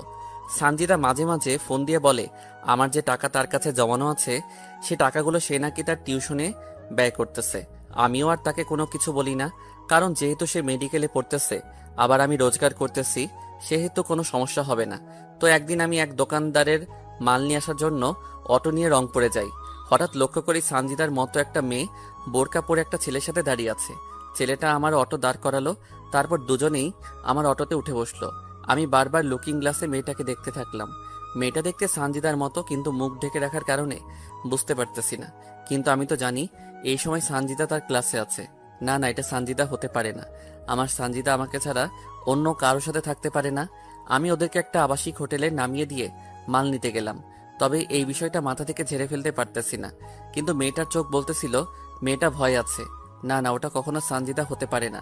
সানজিদা মাঝে মাঝে ফোন দিয়ে বলে আমার যে টাকা তার কাছে জমানো আছে সে টাকাগুলো সে নাকি তার টিউশনে ব্যয় করতেছে। আমিও আর তাকে কোনো কিছু বলি না, কারণ যেহেতু সে মেডিকেলে পড়তেছে, আবার আমি রোজগার করতেছি, সেহেতু কোনো সমস্যা হবে না। তো একদিন আমি এক দোকানদারের মাল নিয়ে আসার জন্য অটো নিয়ে রংপুরে যাই। হঠাৎ লক্ষ্য করি সানজিদার মতো একটা মেয়ে বোরকা পরে একটা ছেলের সাথে দাঁড়িয়ে আছে। ছেলেটা আমার অটো দাঁড় করালো, তারপর দুজনেই আমার অটোতে উঠে বসলো। আমি বারবার লুকিং গ্লাসে মেয়েটাকে দেখতে থাকলাম। মেয়েটা দেখতে সানজিদার মতো, কিন্তু মুখ ঢেকে রাখার কারণে বুঝতে পারতেছি না। কিন্তু আমি তো জানি এই সময় সানজিদা তার ক্লাসে আছে। না না, এটা সানজিদা হতে পারে না। আমার সানজিদা আমাকে ছাড়া অন্য কারোর সাথে থাকতে পারে না। আমি ওদেরকে একটা আবাসিক হোটেলে নামিয়ে দিয়ে মাল নিতে গেলাম। তবে এই বিষয়টা মাথা থেকে ঝেড়ে ফেলতে পারতেছি না। কিন্তু মেয়েটার চোখ বলতেছিল মেয়েটা ভয় আছে। না না, ওটা কখনো সানজিদা হতে পারে না।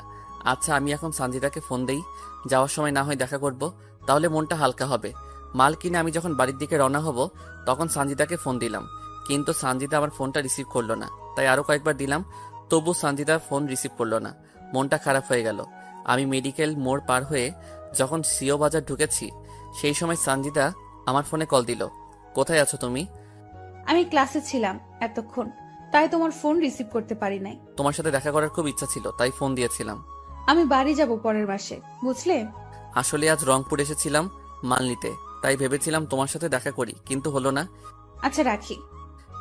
আচ্ছা, আমি এখন সানজিদাকে ফোন দেই। যাওয়ার সময় না হয় দেখা করব, তাহলে মনটা হালকা হবে। মাল কিনে আমি যখন বাড়ির দিকে রওনা হব তখন সানজিদাকে ফোন দিলাম, কিন্তু সানজিদা আমার ফোনটা রিসিভ করলো না। তাই আরো কয়েকবার দিলাম, তবু সানজিদা ফোন রিসিভ করলো না। মনটা খারাপ হয়ে গেল। আমি মেডিকেল মোড় পার হয়ে যখন সিও বাজার ঢুকেছি সেই সময় সানজিদা আমার ফোনে কল দিল। কোথায় আছো তুমি? আমি ক্লাসে ছিলাম এতক্ষণ, তাই তোমার ফোন রিসিভ করতে পারি নাই। তোমার সাথে দেখা করার খুব ইচ্ছা ছিল, তাই ফোন দিয়েছিলাম। আমি বাড়ি যাব পরের মাসে, বুঝলে? আসলে আজ রংপুর এসেছিলাম মাল নিতে, তাই ভেবেছিলাম তোমার সাথে দেখা করি, কিন্তু হলো না। আচ্ছা, রাখি।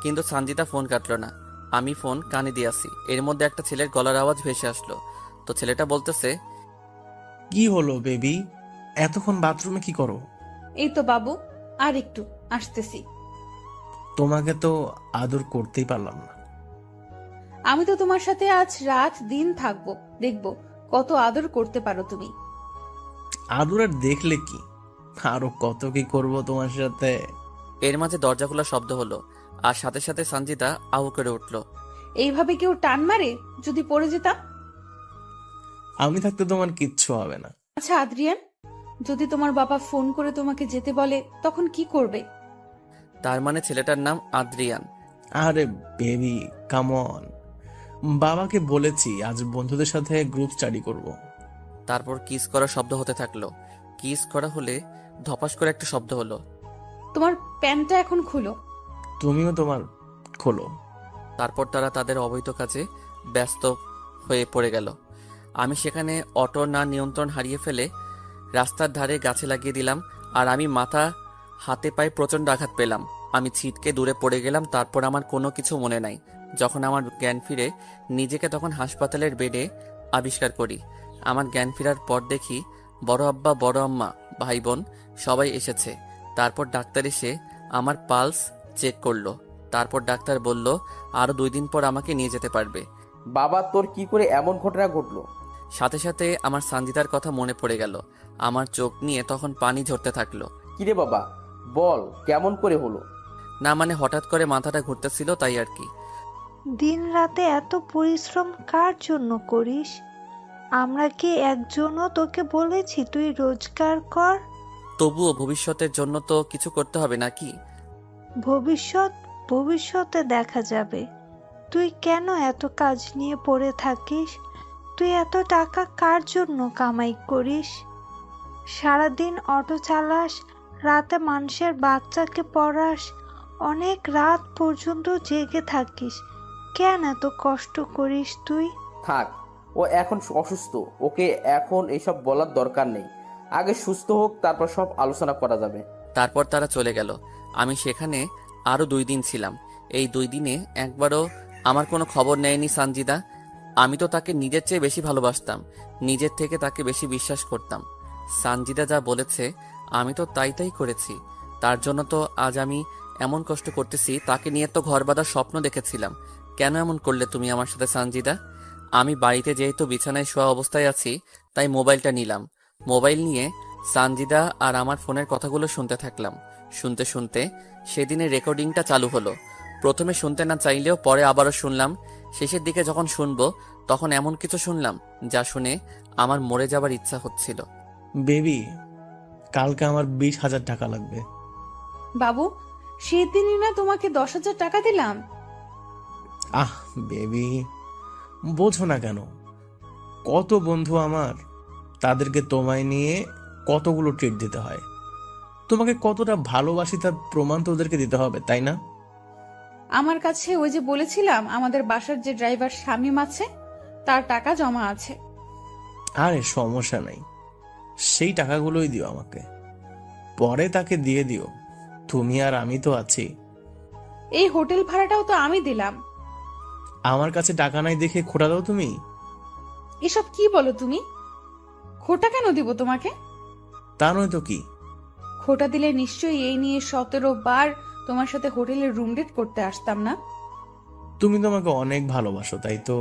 কিন্তু সানজিদা ফোন কাটলো না। আমি ফোন কানে দিয়ে আসি, এর মধ্যে একটা ছেলের গলার আওয়াজ ভেসে আসলো। তো ছেলেটা বলতেছে, কি হলো বেবি, এতক্ষণ বাথরুমে কি করো? এই তো বাবু, আর একটু আসতেছি। তোমাকে তো আদর করতেই পারলাম না। আমি তো তোমার সাথে আজ রাত দিন থাকবো, দেখবো কত আদর করতে পারো তুমি। আদর আর দেখলে কি, আরো কত কি করব তোমার সাথে। এর মাঝে দরজা খোলার শব্দ হলো, আর সাথে সাথে সানজিদা আউ করে উঠলো। এইভাবে কেউ টান মারে? যদি পড়ে যেতাম? আমি থাকতে তোমার কিচ্ছু হবে না। আচ্ছা আদ্রিয়ান, যদি তোমার বাবা ফোন করে তোমাকে যেতে বলে তখন কি করবে? তার মানে ছেলেটার নাম আদ্রিয়ান। আরে বেবি কাম অন, বাবাকে বলেছি আজ বন্ধুদের সাথে গ্রুপ স্টাডি করব। তারপর কিস করার শব্দ হতে থাকলো। কিস করা হলে ধপাস করে একটা শব্দ হলো। তোমার প্যান্টটা এখন খুলো। তুমিও তোমার খোলো। তারপর তারা তাদের অবৈধ কাজে ব্যস্ত হয়ে পড়ে গেল। আমি সেখানে অটো না নিয়ন্ত্রণ হারিয়ে ফেলে রাস্তার ধারে গাছে লাগিয়ে দিলাম, আর আমি মাথা হাতে পায়ে প্রচণ্ড আঘাত পেলাম। আমি ছিটকে দূরে পড়ে গেলাম। তারপর আমার কোনো কিছু মনে নাই। যখন আমার জ্ঞান ফিরে নিজেকে তখন হাসপাতালের বেডে আবিষ্কার করি। আমার জ্ঞান ফেরার পর দেখি বড় আব্বা, বড় আম্মা, ভাই বোন সবাই এসেছে। তারপর ডাক্তার এসে আমার পালস চেক করলো। তারপর ডাক্তার বলল আরো 2 দিন পর আমাকে নিয়ে যেতে পারবে। বাবা, তোর কি করে এমন ঘটনা ঘটলো? সাথে সাথে আমার সানজিদার কথা মনে পড়ে গেল। আমার চোখ নিয়ে তখন পানি ঝরতে থাকলো। কিরে বাবা, বল কেমন করে হলো? না মানে হঠাৎ করে মাথাটা ঘুরতেছিল, তাই আর কি। দিন রাতে এত পরিশ্রম কার জন্য করিস? আমরা কি একজনও তোকে বলেছি তুই রোজগার কর? তবুও ভবিষ্যতের জন্য তো কিছু করতে হবে নাকি? ভবিষ্যতে দেখা যাবে। তুই কেন এত কাজ নিয়ে পড়ে থাকিস? তুই এত টাকা কার জন্য কামাই করিস? সারাদিন অটো চালাস, রাতে মানুষের বাচ্চাকে পড়াস, অনেক রাত পর্যন্ত জেগে থাকিস। কেন এত কষ্ট করিস তুই? থাক, ও এখন অসুস্থ, ওকে এখন এসব বলার দরকার নেই। আগে সুস্থ হোক, তারপর সব আলোচনা করা যাবে। তারপর তারা চলে গেল। আমি সেখানে আরো 2 দিন ছিলাম। এই 2 দিনে একবারও আমার কোনো খবর নেয়নি সানজিদা। আমি তো তাকে নিজের চেয়ে বেশি ভালোবাসতাম, নিজের থেকে তাকে বেশি বিশ্বাস করতাম। সানজিদা যা বলেছে আমি তো তাই করেছি। তার জন্য তো আজ আমি এমন কষ্ট করতেছি। তাকে নিয়ে তো ঘর বাঁধার স্বপ্ন দেখেছিলাম। কেন এমন করলে তুমি আমার সাথে সানজিদা? আমি বাড়িতে যেহেতু বিছানায় শোয়া অবস্থায় আছি, তাই মোবাইলটা নিলাম। মোবাইল নিয়ে সানজিদা আর আমার ফোনের কথাগুলো শুনতে থাকলাম। শুনতে শুনতে সেদিনের রেকর্ডিংটা চালু হলো। প্রথমে শুনতে না চাইলেও পরে আবারও শুনলাম। শেষের দিকে যখন শুনবো তখন এমন কিছু শুনলাম যা শুনে আমার মরে যাবার ইচ্ছা হচ্ছিল। বেবি, কালকে আমার 20,000 টাকা লাগবে। বাবু, সেদিনই না তোমাকে 10,000 টাকা দিলাম। আহ বেবি, বোঝো না কেন? কত বন্ধু আমার, তাদেরকে তোমায় নিয়ে কতগুলো ট্রিট দিতে হয়। তোমাকে কতটা ভালোবাসি তার প্রমাণ তো ওদেরকে দিতে হবে, তাই না? আমার কাছে ওই যে বলেছিলাম আমাদের বাসার যে ড্রাইভার শামীম আছে, তার টাকা জমা আছে। আরে সমস্যা নাই, সেই টাকাগুলোই দিও আমাকে, পরে তাকে দিয়ে দিও। তুমি আর আমি তো আছি। এই হোটেল ভাড়াটাও তো আমি দিলাম। আমার কাছে টাকা নাই দেখে খোটা দাও তুমি? এসব কি বলো তুমি? খোটা কেন দিব তোমাকে? তা নয় তো কি? খোটা দিলে নিশ্চয়ই এই নিয়ে 17 বার তোমার সাথে হোটেলে রুম ডেট করতে আসতাম না। তুমি তো আমাকে অনেক ভালোবাসো, তাই তো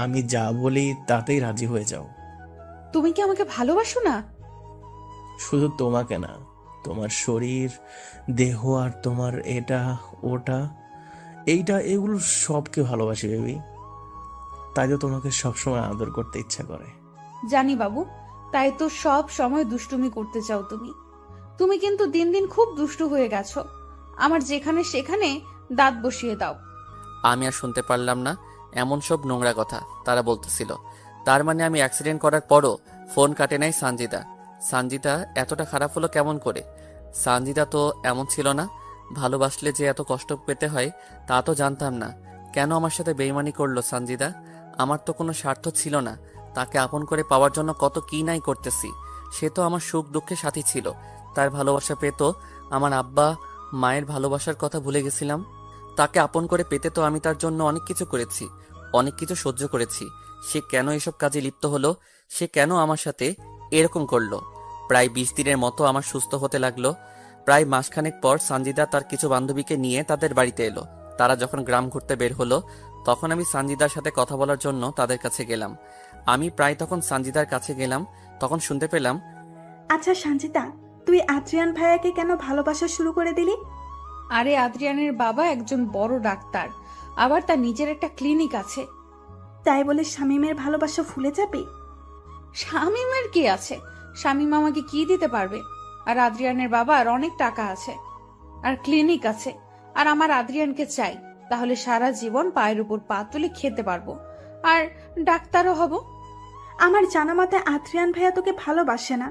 আমি যা বলি তাতেই রাজি হয়ে যাও। তুমি কি আমাকে ভালোবাসো না? শুধু তোমাকে না, তোমার শরীর, দেহ আর তোমার এটা ওটা এইটা এগুলো সবকে ভালোবাসি বেবি। তাই তো তোমাকে সবসময় আদর করতে ইচ্ছা করে। জানি বাবু, তাই তো সব সময় দুষ্টুমি করতে চাও তুমি। তুমি কিন্তু দিন দিন খুব দুষ্টু হয়ে গেছো। আমার যেখানে সেখানে দাঁত বসিয়ে দাও। আমি আর শুনতে পারলাম না এমন সব নোংরা কথা তারা বলতেছিল। তার মানে আমি অ্যাক্সিডেন্ট করার পরও ফোন কাটে নাই সানজিদা। সানজিদা এতটা খারাপ হলো কেমন করে? সানজিদা তো এমন ছিল না। ভালোবাসলে যে এত কষ্ট পেতে হয় তা তো জানতাম না। কেন আমার সাথে বেইমানি করলো সানজিদা? আমার তো কোনো স্বার্থ ছিল না। তাকে আপন করে পাওয়ার জন্য কত কি নাই করতেছি। সে তো আমার সুখ দুঃখে সাথী ছিল। তার ভালোবাসা পেত, আমার আব্বা মায়ের ভালোবাসার কথা ভুলে গেছিলাম। তাকে আপন করে পেতে তো আমি তার জন্য অনেক কিছু করেছি, অনেক কিছু সহ্য করেছি। সে কেন এসব কাজে লিপ্ত হলো? সে কেন আমার সাথে এরকম করলো? প্রায় 20 দিনের মতো আমার সুস্থ হতে লাগলো। প্রায় মাসখানেক পর সানজিদা তার কিছু বান্ধবীকে নিয়ে তাদের বাড়িতে এলো। তারা যখন গ্রাম ঘুরতে বের হলো তখন আমি সানজিদার সাথে কথা বলার জন্য তাদের কাছে গেলাম। আমি প্রায় তখন সানজিদার কাছে গেলাম, তখন শুনতে পেলাম, আচ্ছা সঞ্চিতা, তুই আদ্রিয়ান ভাইয়াকে কেন ভালোবাসা শুরু করে দিলি? আরে আদ্রিয়ানের বাবা একজন বড় ডাক্তার, আবার তার নিজের একটা ক্লিনিক আছে। তাই বলে শামীমের ভালোবাসা ভুলে যাবে? শামীমের কি আছে? শামীম আমাকে কি দিতে পারবে? আর আদ্রিয়ানের বাবার অনেক টাকা আছে, আর ক্লিনিক আছে। আর আমার আদ্রিয়ানকে চাই, তাহলে সারা জীবন পায়ের উপর পা তুলে খেতে পারবো, আর ডাক্তারও হব। আমার জানা মতে আদ্রিয়ান ভাইয়া তোকে ভালোবাসে না,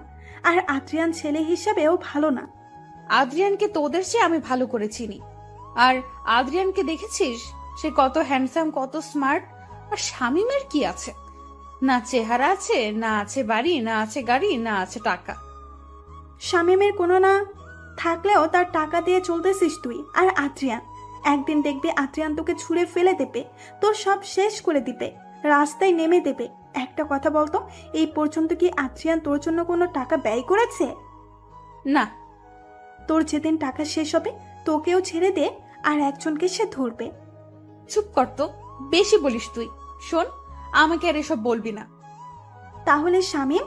আর আদ্রিয়ান ছেলে হিসাবেও ভালো না। আদ্রিয়ানকে তোদের চেয়ে আমি ভালো করে চিনি। আর আদ্রিয়ানকে দেখেছিস? সে কত হ্যান্ডসাম, কত স্মার্ট। আর শামীমের কি আছে? না চেহারা আছে, না আছে বাড়ি, না আছে গাড়ি, না আছে টাকা। শামীমের কোনো না থাকলেও তার টাকা দিয়ে চলতেছিস তুই। আর আদ্রিয়ান, একদিন দেখবি আদ্রিয়ান তোকে ছুঁড়ে ফেলে দেবে, তোর সব শেষ করে দিবে, রাস্তায় নেমে দেবে। একটা কথা বলতো, এই পর্যন্ত কি আদ্রিয়ান তোর জন্য কোনো টাকা ব্যয় করেছে? না। তোর যেদিন টাকা শেষ হবে তোকেও ছেড়ে দে, আর একজনকে সে ধরবে। চুপ কর তো, বেশি বলিস তুই। শোন, আমাকে আর এসব বলবি না। তাহলে শামীম?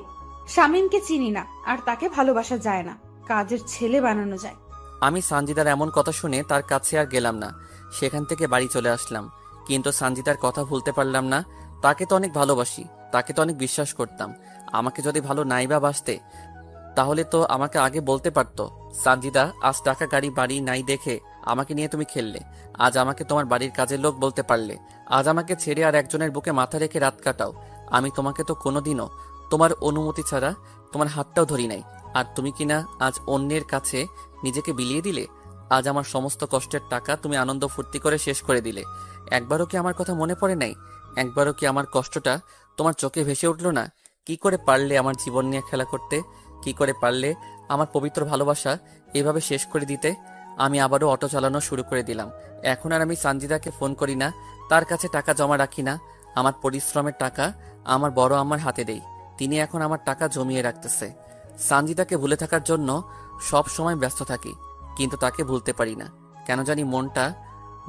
শামীমকে চিনি না, আর তাকে ভালোবাসা যায় না, কাজের ছেলে বানানো যায়। আমি সানজিদার এমন কথা শুনে তার কাছে আর গেলাম না। সেখান থেকে বাড়ি চলে আসলাম। কিন্তু সানজিদার কথা ভুলতে পারলাম না। তাকে তো অনেক ভালোবাসি, তাকে তো অনেক বিশ্বাস করতাম। আমাকে যদি ভালো নাই বা বাসতে তাহলে তো আমাকে আগে বলতে পারতো, সানজিদা আজ টাকা গাড়ি বাড়ি নাই দেখে আমাকে নিয়ে তুমি খেললে। আজ আমাকে তোমার বাড়ির কাজের লোক বলতে পারলে। আজ আমাকে ছেড়ে আর একজনের বুকে মাথা রেখে রাত কাটাও। আমি তোমাকে তো কোনোদিনও তোমার অনুমতি ছাড়া তোমার হাতটাও ধরি নাই। আর তুমি কিনা আজ অন্যের কাছে নিজেকে বিলিয়ে দিলে। আজ আমার সমস্ত কষ্টের টাকা তুমি আনন্দ ফুর্তি করে শেষ করে দিলে। একবারও কি আমার কথা মনে পড়ে নাই? একবারও কি আমার কষ্টটা তোমার চোখে ভেসে উঠলো না? কি করে পারলে আমার জীবন নিয়ে খেলা করতে? কি করে পারলে আমার পবিত্র ভালোবাসা এভাবে শেষ করে দিতে? আমি আবারও অটো চালানো শুরু করে দিলাম। এখন আর আমি সানজিদাকে ফোন করি না, তার কাছে টাকা জমা রাখি না। আমার পরিশ্রমের টাকা আমার বড় আম্মার হাতে দেই, তিনি এখন আমার টাকা জমিয়ে রাখতেছে। সানজিদাকে ভুলে থাকার জন্য সব সময় ব্যস্ত থাকি, কিন্তু তাকে ভুলতে পারি না। কেন জানি মনটা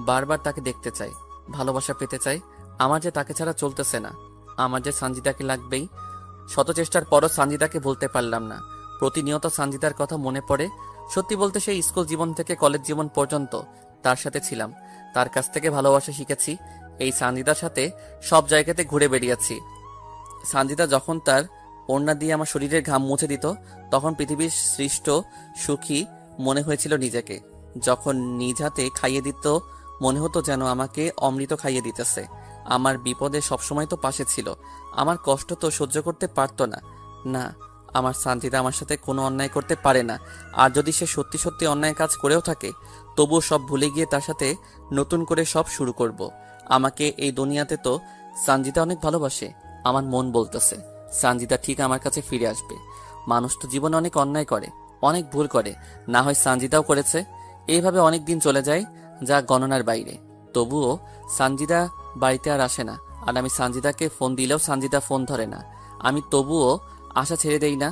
বারবার তাকে দেখতে চাই, ভালোবাসা পেতে চাই। আমার যে তাকে ছাড়া চলতেছে না, আমার যে সানজিদাকে লাগবেই। শত চেষ্টার পরও সানজিদাকে ভুলতে পারলাম না। প্রতিনিয়ত সানজিদার কথা মনে পড়ে। সত্যি বলতে সেই স্কুল জীবন থেকে কলেজ জীবন পর্যন্ত তার সাথে ছিলাম, তার কাছ থেকে ভালোবাসা শিখেছি। এই সানজিদার সাথে সব জায়গাতে ঘুরে বেরিয়েছি। সানজিদা যখন তার ওড়না দিয়ে আমার শরীরের ঘাম মুছে দিত তখন পৃথিবীর সৃষ্ট সুখী মনে হয়েছিল নিজেকে। যখন নিজ হাতে খাইয়ে দিত মনে হতো যেন আমাকে অমৃত খাইয়ে দিতেছে। আমার বিপদে সবসময় তো পাশে ছিল, আমার কষ্ট তো সহ্য করতে পারতো না। না, আমার সানজিদা আমার সাথে কোনো অন্যায় করতে পারে না। আর যদি সে সত্যি সত্যি অন্যায় কাজ করেও থাকে তবুও সব ভুলে গিয়ে তার সাথে নতুন করে সব শুরু করব। আমাকে এই দুনিয়াতে তো সানজিদা অনেক ভালোবাসে। আমার মন বলতেছে সানজিদা ঠিক আমার কাছে ফিরে আসবে। মানুষ তো জীবনে অনেক অন্যায় করে, অনেক ভুল করে, না হয় সানজিদাও করেছে। এইভাবে অনেক দিন চলে যায়, যা গণনার বাইরে। তবুও সানজিদা বাড়িতে আর আসে না, আর আমি সানজিদাকে ফোন দিলেও সানজিদা ফোন ধরে না। আমি তবুও আশা ছেড়ে দেই না,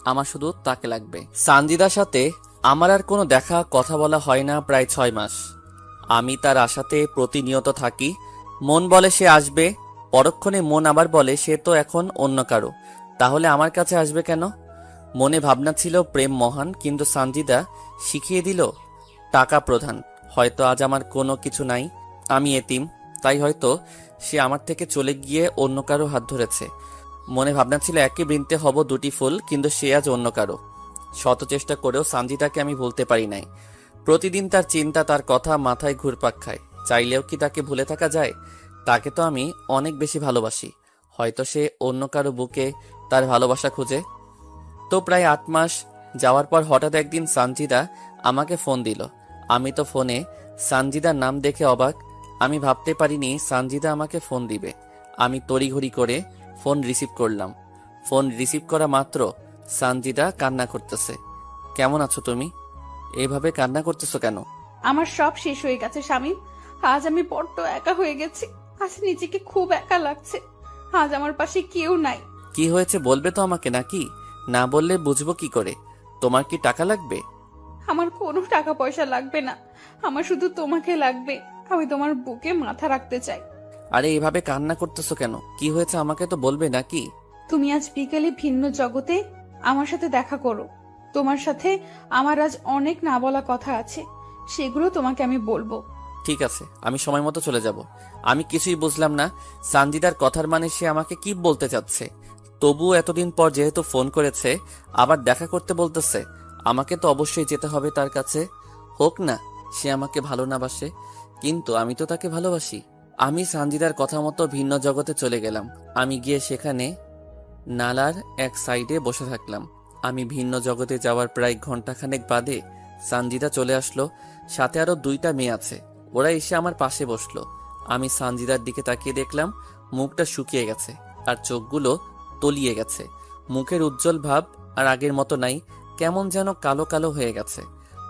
আমার শুধু তাকে লাগবে। সানজিদার সাথে আমার আর কোনো দেখা কথা বলা হয় না প্রায় 6 মাস। আমি তার আশাতে প্রতিনিয়ত থাকি। মন বলে সে আসবে, পরক্ষণে মন আবার বলে সে তো এখন অন্য কারো, তাহলে আমার কাছে আসবে কেন? মনে ভাবনা ছিল প্রেম মহান, কিন্তু সানজিদা শিখিয়ে দিল টাকা প্রধান। হয়তো আজ আমার কোনো কিছু নাই, আমি এতিম, তাই হয়তো সে আমার থেকে চলে গিয়ে অন্য কারো হাত ধরেছে। মনে ভাবনা ছিল একই বৃন্তে হব দুটি ফুল, কিন্তু সে আজ অন্য কারো। শত চেষ্টা করেও সানজিদাকে আমি ভুলতে পারি নাই। প্রতিদিন তার চিন্তা, তার কথা মাথায় ঘুরপাক খায়। চাইলেও কি তাকে ভুলে থাকা যায়? তাকে তো আমি অনেক বেশি ভালোবাসি। হয়তো সে অন্য কারো বুকে তার ভালোবাসা খুঁজে। তো প্রায় 8 মাস যাওয়ার পর হঠাৎ একদিন সানজিদা আমাকে ফোন দিল। আমি তো ফোনে সানজিদার নাম দেখে অবাক। আমি ভাবতে পারিনি সানজিদা আমাকে ফোন দিবে। আমি তড়িঘড়ি করে ফোন রিসিভ করলাম। ফোন রিসিভ করা মাত্র সানজিদা কান্না করতেছে। কেমন আছো তুমি? এইভাবে কান্না করতেছো কেন? আমার সব শেষ হয়ে গেছে শামীম। আজ আমি বড্ড একা হয়ে গেছি। আজ নিজেকে খুব একা লাগছে। আজ আমার পাশে কেউ নাই। কি হয়েছে বলবে তো আমাকে, নাকি? না বললে বুঝবো কি করে? তোমার কি টাকা লাগবে? আমার কোনো টাকা পয়সা লাগবে না, আমার শুধু তোমাকে লাগবে। আমি তোমার বুকে মাথা রাখতে চাই। আরে এভাবে কান্না করতেছো কেন? কি হয়েছে আমাকে তো বলবে নাকি? তুমি আজ বিকেলে ভিন্ন জগতে আমার সাথে দেখা করো। তোমার সাথে আমার আজ অনেক না বলা কথা আছে, সেগুলো তোমাকে আমি বলবো। ঠিক আছে, আমি সময় মতো চলে যাব। আমি কিছুই বুঝলাম না সানজিদার কথার মানে সে আমাকে কি বলতে চাচ্ছে। তবুও এতদিন পর যেহেতু ফোন করেছে, আবার দেখা করতে বলতেছে, আমাকে তো অবশ্যই যেতে হবে তার কাছে। হোক না সে আমাকে ভালো না বাসে, কিন্তু আমি তো তাকে ভালোবাসি। আমি সানজিদার কথা মতো ভিন্ন জগতে চলে গেলাম। আমি গিয়ে সেখানে নালার এক সাইডে বসে থাকলাম। আমি ভিন্ন জগতে যাওয়ার প্রায় ঘন্টাখানেক বাদে সানজিদা চলে আসলো। সাথে আরো 2টা মেয়ে আছে। ওরা এসে আমার পাশে বসলো। আমি সানজিদার দিকে তাকিয়ে দেখলাম মুখটা শুকিয়ে গেছে আর চোখগুলো তলিয়ে গেছে। মুখের উজ্জ্বল ভাব আর আগের মতো নাই, কেমন যেন কালো কালো হয়ে গেছে।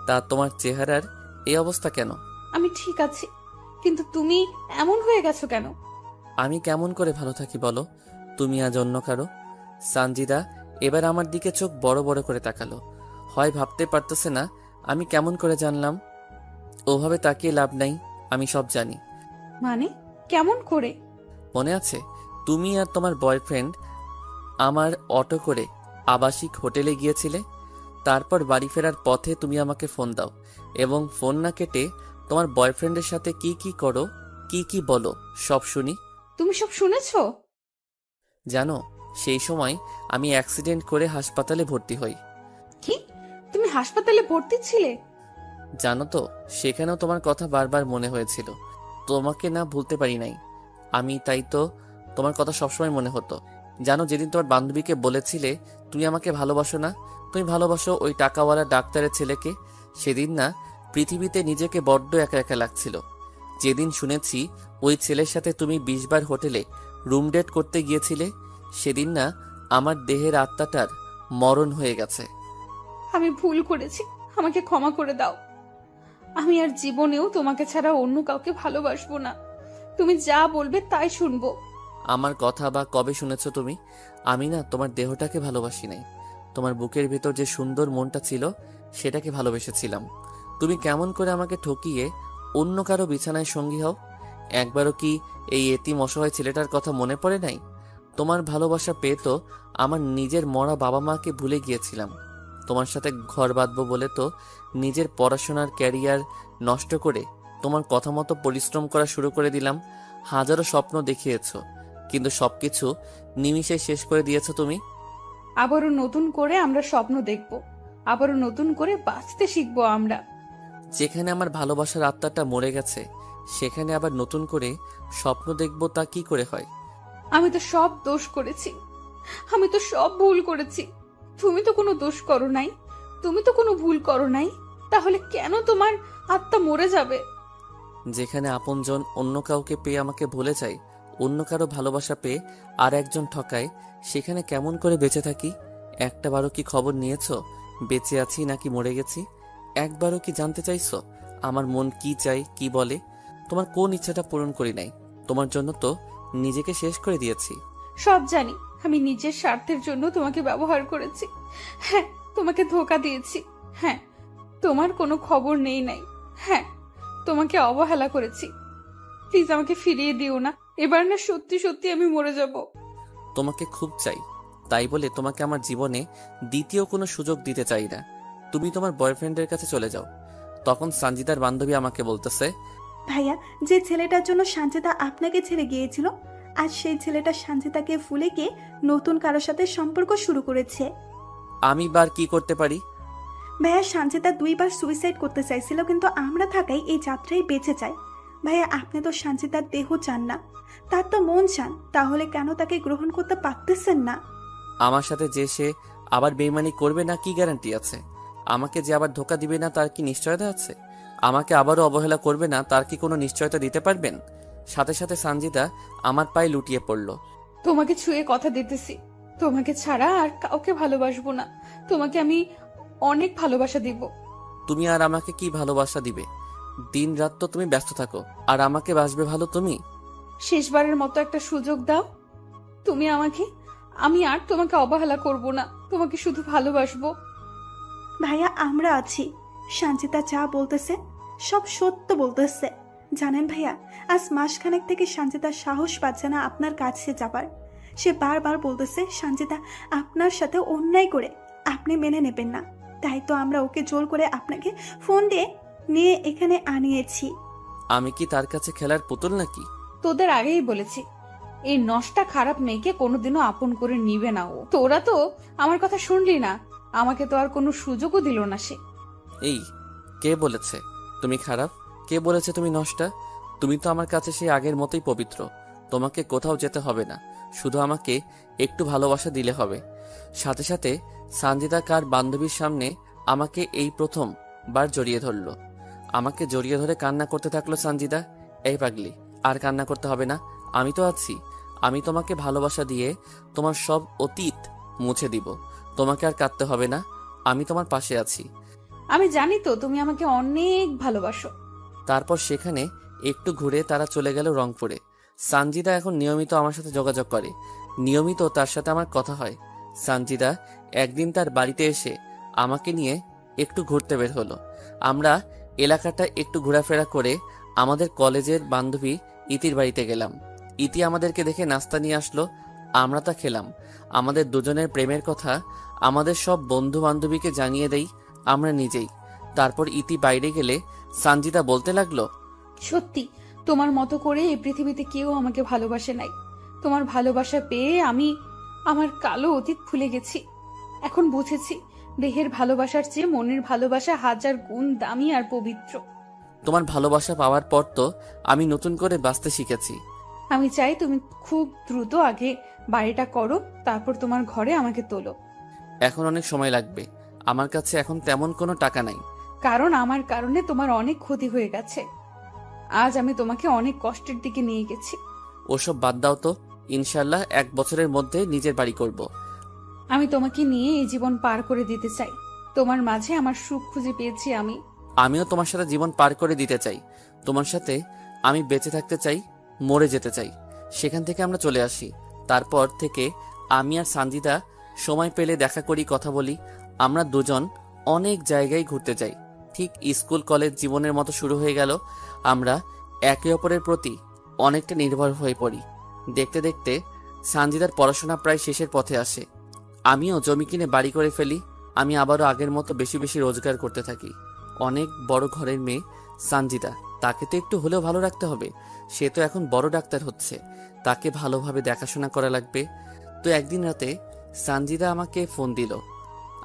তা তোমার চেহারার এই অবস্থা কেন? আমি ঠিক আছি, কিন্তু তুমি এমন হয়ে গেছো কেন? আমি কেমন করে ভালো থাকি বলো? তুমি আজ অন্য কারো। সানজিদা এবার আমার দিকে চোখ বড় বড় করে তাকালো। হয় ভাবতে পারতেছে না আমি কেমন করে জানলাম। ওভাবে তাকিয়ে লাভ নাই, আমি সব জানি। মানে কেমন করে? মনে আছে তুমি আর তোমার বয়ফ্রেন্ড আমার অটো করে আবাসিক হোটেলে গিয়েছিলে? তারপর বাড়ি ফেরার পথে তুমি আমাকে ফোন দাও এবং ফোন না কেটে তোমার বয়ফ্রেন্ডের সাথে কি কি করো, কি কি বলো, সব শুনি। তুমি সব শুনেছো? জানো সেই সময় আমি অ্যাক্সিডেন্ট করে হাসপাতালে ভর্তি হই। কি, তুমি হাসপাতালে ভর্তি ছিলে? জানো তো সেখানেও তোমার কথা বারবার মনে হয়েছিল। তোমাকে না ভুলতে পারি নাই আমি, তাই তো তোমার কথা সবসময় মনে হতো। জানো যেদিন তোমার বান্ধবীকে বলেছিলে তুমি আমাকে ভালোবাসো না, তুমি ভালোবাসো ওই টাকাওয়ালা ডাক্তারের ছেলেকে, সেদিন না পৃথিবীতে নিজেকে বড্ড একা একা লাগছিল। যেদিন শুনেছি ওই ছেলের সাথে তুমি 20 বার হোটেলে রুম ডেট করতে গিয়েছিলে, সেদিন না আমার দেহের আত্মাটার মরণ হয়ে গেছে। আমি ভুল করেছি, আমাকে ক্ষমা করে দাও। আমি আর জীবনেও তোমাকে ছাড়া অন্য কাউকে ভালোবাসবো না। তুমি যা বলবে তাই শুনবো। আমার কথা বা কবে শুনেছো তুমি? আমি না তোমার দেহটাকে ভালোবাসি নাই, তোমার বুকের ভিতর যে সুন্দর মনটা ছিল সেটাকে ভালোবেসেছিলাম। তুমি কেমন করে আমাকে ঠকিয়ে অন্য কারো বিছানায় সঙ্গী হও? একবারও কি এই এতিম অসহায় ছেলেটার কথা মনে পড়ে নাই? তোমার ভালোবাসা পেয়ে তো আমার নিজের মরা বাবা মাকে ভুলে গিয়েছিলাম। তোমার সাথে ঘর বাঁধবো বলে তো নিজের পড়াশোনার ক্যারিয়ার নষ্ট করে তোমার কথা মতো পরিশ্রম করা শুরু করে দিলাম। হাজারো স্বপ্ন দেখিয়েছো, কিন্তু সবকিছু নিমিষে শেষ করে দিয়েছো তুমি। আবারও নতুন করে আমরা স্বপ্ন দেখব, আবারও নতুন করে বাঁচতে শিখবো আমরা। যেখানে আমার ভালোবাসার আত্মাটা মরে গেছে সেখানে আবার নতুন করে স্বপ্ন দেখব, তা কি করে হয়? আমি তো সব দোষ করেছি, আমি তো সব ভুল করেছি। তুমি তো কোনো দোষ করো নাই, তুমি তো কোনো ভুল করো নাই, তাহলে কেন তোমার আত্মা মরে যাবে? যেখানে আপনজন অন্য কাউকে পেয়ে আমাকে ভুলে যায়, অন্য কারো ভালোবাসা পেয়ে আর একজন ঠকায়, সেখানে কেমন করে বেঁচে থাকি? একটাবারও কি খবর নিয়েছো বেঁচে আছি নাকি মরে গেছি? একবারও কি জানতে চাইছো আমার মন কি চাই কি বলে? তোমার কোন ইচ্ছাটা পূরণ করি নাই? তোমার জন্য তো নিজেকে শেষ করে দিয়েছি। সব জানি, আমি নিজের স্বার্থের জন্য তোমাকে ব্যবহার করেছি। হ্যাঁ, তোমাকে ধোকা দিয়েছি। হ্যাঁ, তোমার কোনো খবর নেই নাই। হ্যাঁ, তোমাকে অবহেলা করেছি। প্লিজ আমাকে ফিরিয়ে দিও না। এবার না সত্যি সত্যি আমি মরে যাব। তোমাকে খুব চাই, তাই বলে তোমাকে আমার জীবনে দ্বিতীয় কোনো সুযোগ দিতে চাই না। তুমি তোমার বয়ফ্রেন্ডের কাছে চলে যাও। তখন সঞ্জিতার বান্ধবী আমাকে বলতেছে, ভাইয়া, যে ছেলেটার জন্য সঞ্চিতা আপনাকে ছেড়ে গিয়েছিল, আজ সেই ছেলেটা সঞ্চিতাকে ভুলে গিয়ে নতুন কারোর সাথে সম্পর্ক শুরু করেছে। আমি বার কি করতে পারি? ভাইয়া, সঞ্চিতা 2বার সুইসাইড করতে চাইছিল, কিন্তু আমরা থাকাই এই যাত্রায় বেঁচে যায়। ভাইয়া, আপনি তো সঞ্চিতার দেহ চান না, তার তো মন চান, তাহলে কেন তাকে গ্রহণ করতে পারতেছেন না? আমার সাথে যে সে আবার বেইমানি করবে না কি গ্যারান্টি আছে? আমাকে যে আবার ধোকা দিবে না তার কি নিশ্চয়তা আছে? আমাকে আবারও অবহেলা করবে না তার কি কোনো নিশ্চয়তা দিতে পারবেন? সাথে সাথে সঞ্জিতা আমার পায়ে লুটিয়ে পড়ল। তোমাকে ছুঁয়ে কথা দিতেছি, তোমাকে ছাড়া আর কাউকে ভালোবাসবো না। তোমাকে আমি অনেক ভালোবাসা দিব। তুমি আর আমাকে কি ভালোবাসা দিবে? দিন রাত তো তুমি ব্যস্ত থাকো, আর আমাকে বাসবে ভালো তুমি? শেষবারের মতো একটা সুযোগ দাও তুমি আমাকে। আমি আর তোমাকে অবহেলা করব না, তোমাকে শুধু ভালোবাসবো। ভাইয়া, আমরা আছি। সঞ্চিতা যা বলতেছে সব সত্য বলতেছে। জানেন ভাইয়া, আজ মাসখানেক থেকে সঞ্চিতা সাহস পাচ্ছে না আপনার কাছে যাবার। সে বারবার বলতেছে সঞ্চিতা আপনার সাথে অন্যায় করে আপনি মেনে নেবেন না। তাই তো আমরা ওকে জোর করে আপনাকে ফোন দিয়ে নিয়ে এখানে আনিয়েছি। আমি কি তার কাছে খেলার পুতুল নাকি? তোদের আগেই বলেছি, এই নষ্টা খারাপ মেয়েকে কোনোদিনও আপন করে নিবে না ও। তোরা তো আমার কথা শুনলি না, আমাকে তো আর কোনো সুযোগও দিল না সে। এই, কে বলেছে তুমি খারাপ? কে বলেছে তুমি নষ্টা? তুমি তো আমার কাছে সেই আগের মতোই পবিত্র। তোমাকে কোথাও যেতে হবে না, শুধু আমাকে একটু ভালোবাসা দিলে হবে। সাথে সাথে সঞ্জিতা কার বান্ধবীর সামনে আমাকে এই প্রথমবার জড়িয়ে ধরলো। আমাকে জড়িয়ে ধরে কান্না করতে থাকলো সঞ্জিতা। এই পাগলি, আর কান্না করতে হবে না, আমি তো আছি। আমি তোমাকে ভালোবাসা দিয়ে তোমার সব অতীত মুছে দিব। তোমাকে আর কাঁদতে হবে না, আমি তোমার পাশে আছি। আমি জানি তো তুমি আমাকে অনেক ভালোবাসো। তারপর সেখানে একটু ঘুরে তারা চলে গেল রংপুরে। সঞ্জিদা এখন নিয়মিত আমার সাথে যোগাযোগ করে, নিয়মিত তার সাথে আমার কথা হয়। সঞ্জিদা একদিন তার বাড়িতে এসে আমাকে নিয়ে একটু ঘুরতে বের হলো। আমরা এলাকাটা একটু ঘোরাফেরা করে আমাদের কলেজের বান্ধবী ইতির বাড়িতে গেলাম। ইতি আমাদেরকে দেখে নাস্তা নিয়ে আসলো, আমরা তা খেলাম। আমাদের দুজনের প্রেমের কথা আমাদের সব বন্ধু বান্ধবীকে জানিয়ে দেই আমরা নিজেই। তারপর ইতি বাইরে গেলে সঞ্জিদা বলতে লাগলো, সত্যি তোমার মতো করে এই পৃথিবীতে কেউ আমাকে ভালোবাসে নাই। তোমার ভালোবাসা পেয়ে আমি আমার কালো অতীত ভুলে গেছি। এখন বুঝেছি দেহের ভালোবাসার চেয়ে মনের ভালোবাসা 1000 গুণ দামি আর পবিত্র। তোমার ভালোবাসা পাওয়ার পর তো আমি নতুন করে বাঁচতে শিখেছি। আমি চাই তুমি খুব দ্রুত আগে বাড়িটা করো, তারপর তোমার ঘরে আমাকে তোলো। এখন অনেক সময় লাগবে, আমার কাছে এখন তেমন কোনো টাকা নাই। কারণ আমার কারণে তোমার অনেক ক্ষতি হয়ে গেছে। আজ আমি তোমাকে অনেক কষ্টের দিকে নিয়ে গেছি। ওসব বাদ দাও তো, ইনশাল্লাহ 1 বছরের মধ্যে নিজের বাড়ি করব। আমি তোমাকে নিয়ে এই জীবন পার করে দিতে চাই। তোমার মাঝে আমার সুখ খুঁজে পেয়েছি আমি। আমিও তোমার সাথে জীবন পার করে দিতে চাই। তোমার সাথে আমি বেঁচে থাকতে চাই, মরে যেতে চাই। সেখান থেকে আমরা চলে আসি। তারপর থেকে আমি আর সঞ্জিদা সময় পেলে দেখা করি, কথা বলি। আমরা দুজন অনেক জায়গায় ঘুরতে যাই। ঠিক স্কুল কলেজ জীবনের মতো শুরু হয়ে গেল। আমরা একে অপরের প্রতি অনেকটা নির্ভর হয়ে পড়ি। দেখতে দেখতে সঞ্জিদার পড়াশোনা প্রায় শেষের পথে আসে। আমিও জমি কিনে বাড়ি করে ফেলি। আমি আবারও আগের মতো বেশি বেশি রোজগার করতে থাকি। অনেক বড় ঘরের মেয়ে সঞ্জিদা, তাকে তো একটু হলেও ভালো রাখতে হবে। সে তো এখন বড় ডাক্তার হচ্ছে, তাকে ভালোভাবে দেখাশোনা করা লাগবে। তো একদিন রাতে সঞ্জিদা আমাকে ফোন দিল।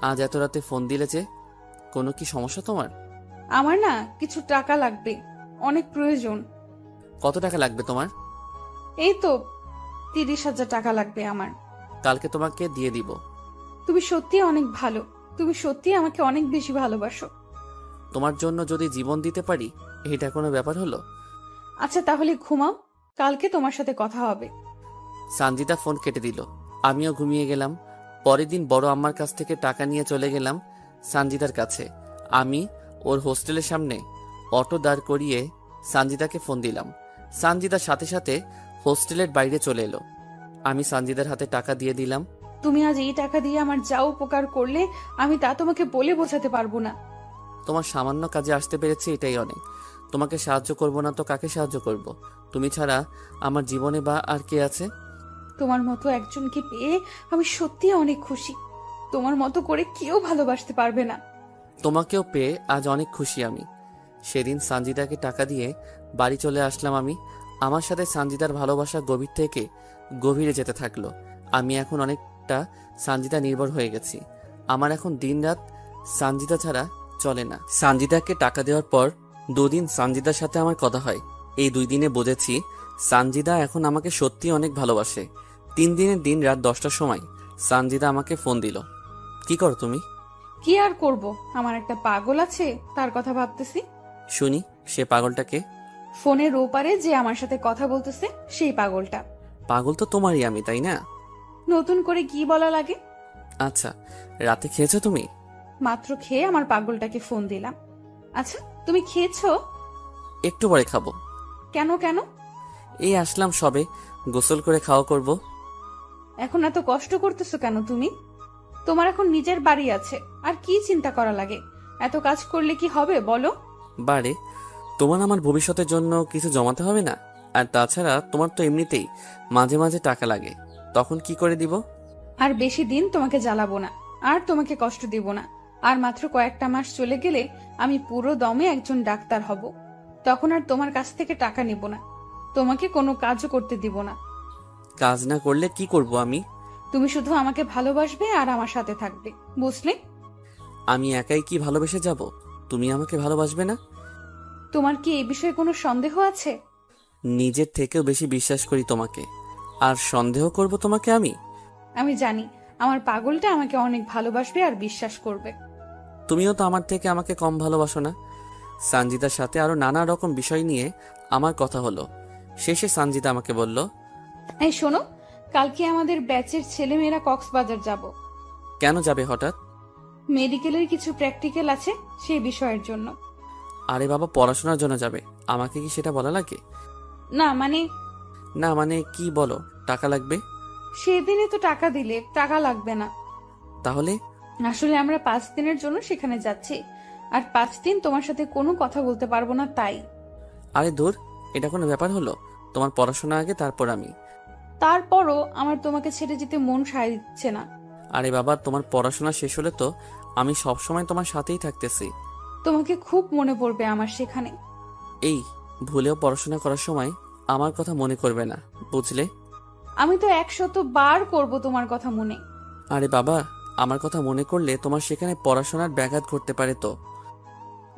আজ এত রাতে ফোন দিলে যে, কোনো কি সমস্যা তোমার? আমার না কিছু টাকা লাগবে, অনেক প্রয়োজন। কত টাকা লাগবে তোমার? এই তো 30,000 টাকা লাগবে আমার। কালকে তোমাকে দিয়ে দিব। তুমি সত্যি অনেক ভালো, তুমি সত্যি আমাকে অনেক বেশি ভালোবাসো। তোমার জন্য যদি জীবন দিতে পারি, এটা কোনো ব্যাপার হলো? আচ্ছা তাহলে ঘুমাও, কালকে তোমার সাথে কথা হবে। সঞ্জিদা ফোন কেটে দিল। আমিও ঘুমিয়ে গেলাম। পরের দিন বড় আম্মার কাছ থেকে টাকা নিয়ে চলে গেলাম সানজিদার কাছে। আমি ওর হোস্টেলের সামনে অটো দাঁড় করিয়ে সানজিদাকে ফোন দিলাম। সানজিদার সাথে সাথে হোস্টেলের বাইরে চলে এলো। আমি সানজিদার হাতে টাকা দিয়ে দিলাম। তুমি আজ এই টাকা দিয়ে আমার যা উপকার করলে আমি তা তোমাকে বলে বোঝাতে পারবো না। তোমার সামান্য কাজে আসতে পেরেছি, এটাই অনেক। তোমাকে সাহায্য করব না তো কাকে সাহায্য করব? তুমি ছাড়া আমার জীবনে বা আর কে আছে? তোমার মতো একজনকে পেয়ে আমি সত্যি অনেক খুশি। তোমার মতো করে কেউ ভালোবাসতে পারবে না। তোমাকেও পেয়ে আজ অনেক খুশি আমি। সেদিন সানজিদাকে টাকা দিয়ে বাড়ি চলে আসলাম আমি। আমার সাথে সানজিদার ভালোবাসা গভীর থেকে গভীরে যেতে থাকলো। আমি এখন অনেকটা সানজিদা নির্ভর হয়ে গেছি। আমার এখন দিনরাত সানজিদা ছাড়া চলে না। সানজিদাকে টাকা দেওয়ার পর 2 দিন সানজিদার সাথে আমার কথা হয়। এই 2 দিনে বুঝেছি সানজিদা এখন আমাকে সত্যি অনেক ভালোবাসে। 3 দিনের দিন রাত 10টার সময় সানজিদা আমাকে ফোন দিল। কি করো তুমি? কি আর করব, আমার একটা পাগল আছে, তার কথা ভাবতেছি। শুনি, সে পাগলটাকে? ফোনের ওপারে যে আমার সাথে কথা বলতেছে সেই পাগলটা। পাগল তো তোমারই আমি, তাই না? নতুন করে কি বলা লাগে? আচ্ছা, রাতে খেয়েছো তুমি? মাত্র খেয়ে আমার পাগলটাকে ফোন দিলাম। আচ্ছা, তুমি খেয়েছো? একটু পরে খাবো। কেন কেন? এই আসলাম সবে, গোসল করে খাওয়া করব। এখন এত কষ্ট করতেছো কেন তুমি? তোমার এখন নিজের বাড়ি আছে, আর কি চিন্তা করা লাগে? এত কাজ করলে কি হবে বলো? বারে, তোমার আমার ভবিষ্যতের জন্য কিছু জমাতে হবে না? আর তাছাড়া তোমার তো এমনিতেই মাঝে মাঝে টাকা লাগে, তখন কি করে দিব? আর বেশি দিন তোমাকে জ্বালাবো না, আর তোমাকে কষ্ট দিব না। আর মাত্র কয়েকটা মাস চলে গেলে আমি পুরো দমে একজন ডাক্তার হব। তখন আর তোমার কাছ থেকে টাকা নিব না, তোমাকে কোনো কাজও করতে দিব না। কাজ না করলে কি করব আমি? তুমি শুধু আমাকে ভালোবাসবে আর আমার সাথে থাকবে, বুঝলে? আমি একাই কি ভালোবেসে যাব? তুমি আমাকে ভালোবাসবে না? তোমার কি এই বিষয়ে কোনো সন্দেহ আছে? নিজের থেকেও বেশি বিশ্বাস করি তোমাকে, আর সন্দেহ করব তোমাকে আমি? আমি জানি আমার পাগলটা আমাকে অনেক ভালোবাসবে আর বিশ্বাস করবে। তুমিও তো আমার থেকে আমাকে কম ভালোবাসো না। সানজিদার সাথে আরো নানা রকম বিষয় নিয়ে আমার কথা হলো। শেষে সানজিদা আমাকে বলল, এই শোনো, কালকে আমাদের ব্যাচের ছেলেমেয়েরা কক্সবাজার যাব। কেন যাবে হঠাৎ? মেডিকেলের কিছু প্র্যাকটিক্যাল আছে, সেই বিষয়ের জন্য। আরে বাবা, পড়াশোনার জন্য যাবে, আমাকে কি সেটা বলা লাগে? না মানে, না মানে কি বলো? টাকা লাগবে? সেদিনে তো টাকা দিলে, টাকা লাগবে না। তাহলে? আসলে আমরা 5 দিনের জন্য সেখানে যাচ্ছি, আর 5 দিন তোমার সাথে কোনো কথা বলতে পারবো না, তাই। আরে দূর, এটা কোনো ব্যাপার হলো? তোমার পড়াশোনা আগে, তারপর আমি। তারপরও আমার তোমাকে ছেড়ে যেতে মন সায় দিচ্ছে না। আরে বাবা, তোমার পড়াশোনা শেষ হলে তো আমি সবসময় তোমার সাথেই থাকতেছি। তোমাকে খুব মনে পড়বে আমার সেখানে। এই, ভুলেও পড়াশোনা করার সময় আমার কথা মনে করবে না, বুঝলে? আমি তো 100 বার করবো তোমার কথা মনে। আরে বাবা, আমার কথা মনে করলে তোমার সেখানে পড়াশোনার ব্যাঘাত ঘটতে পারে তো।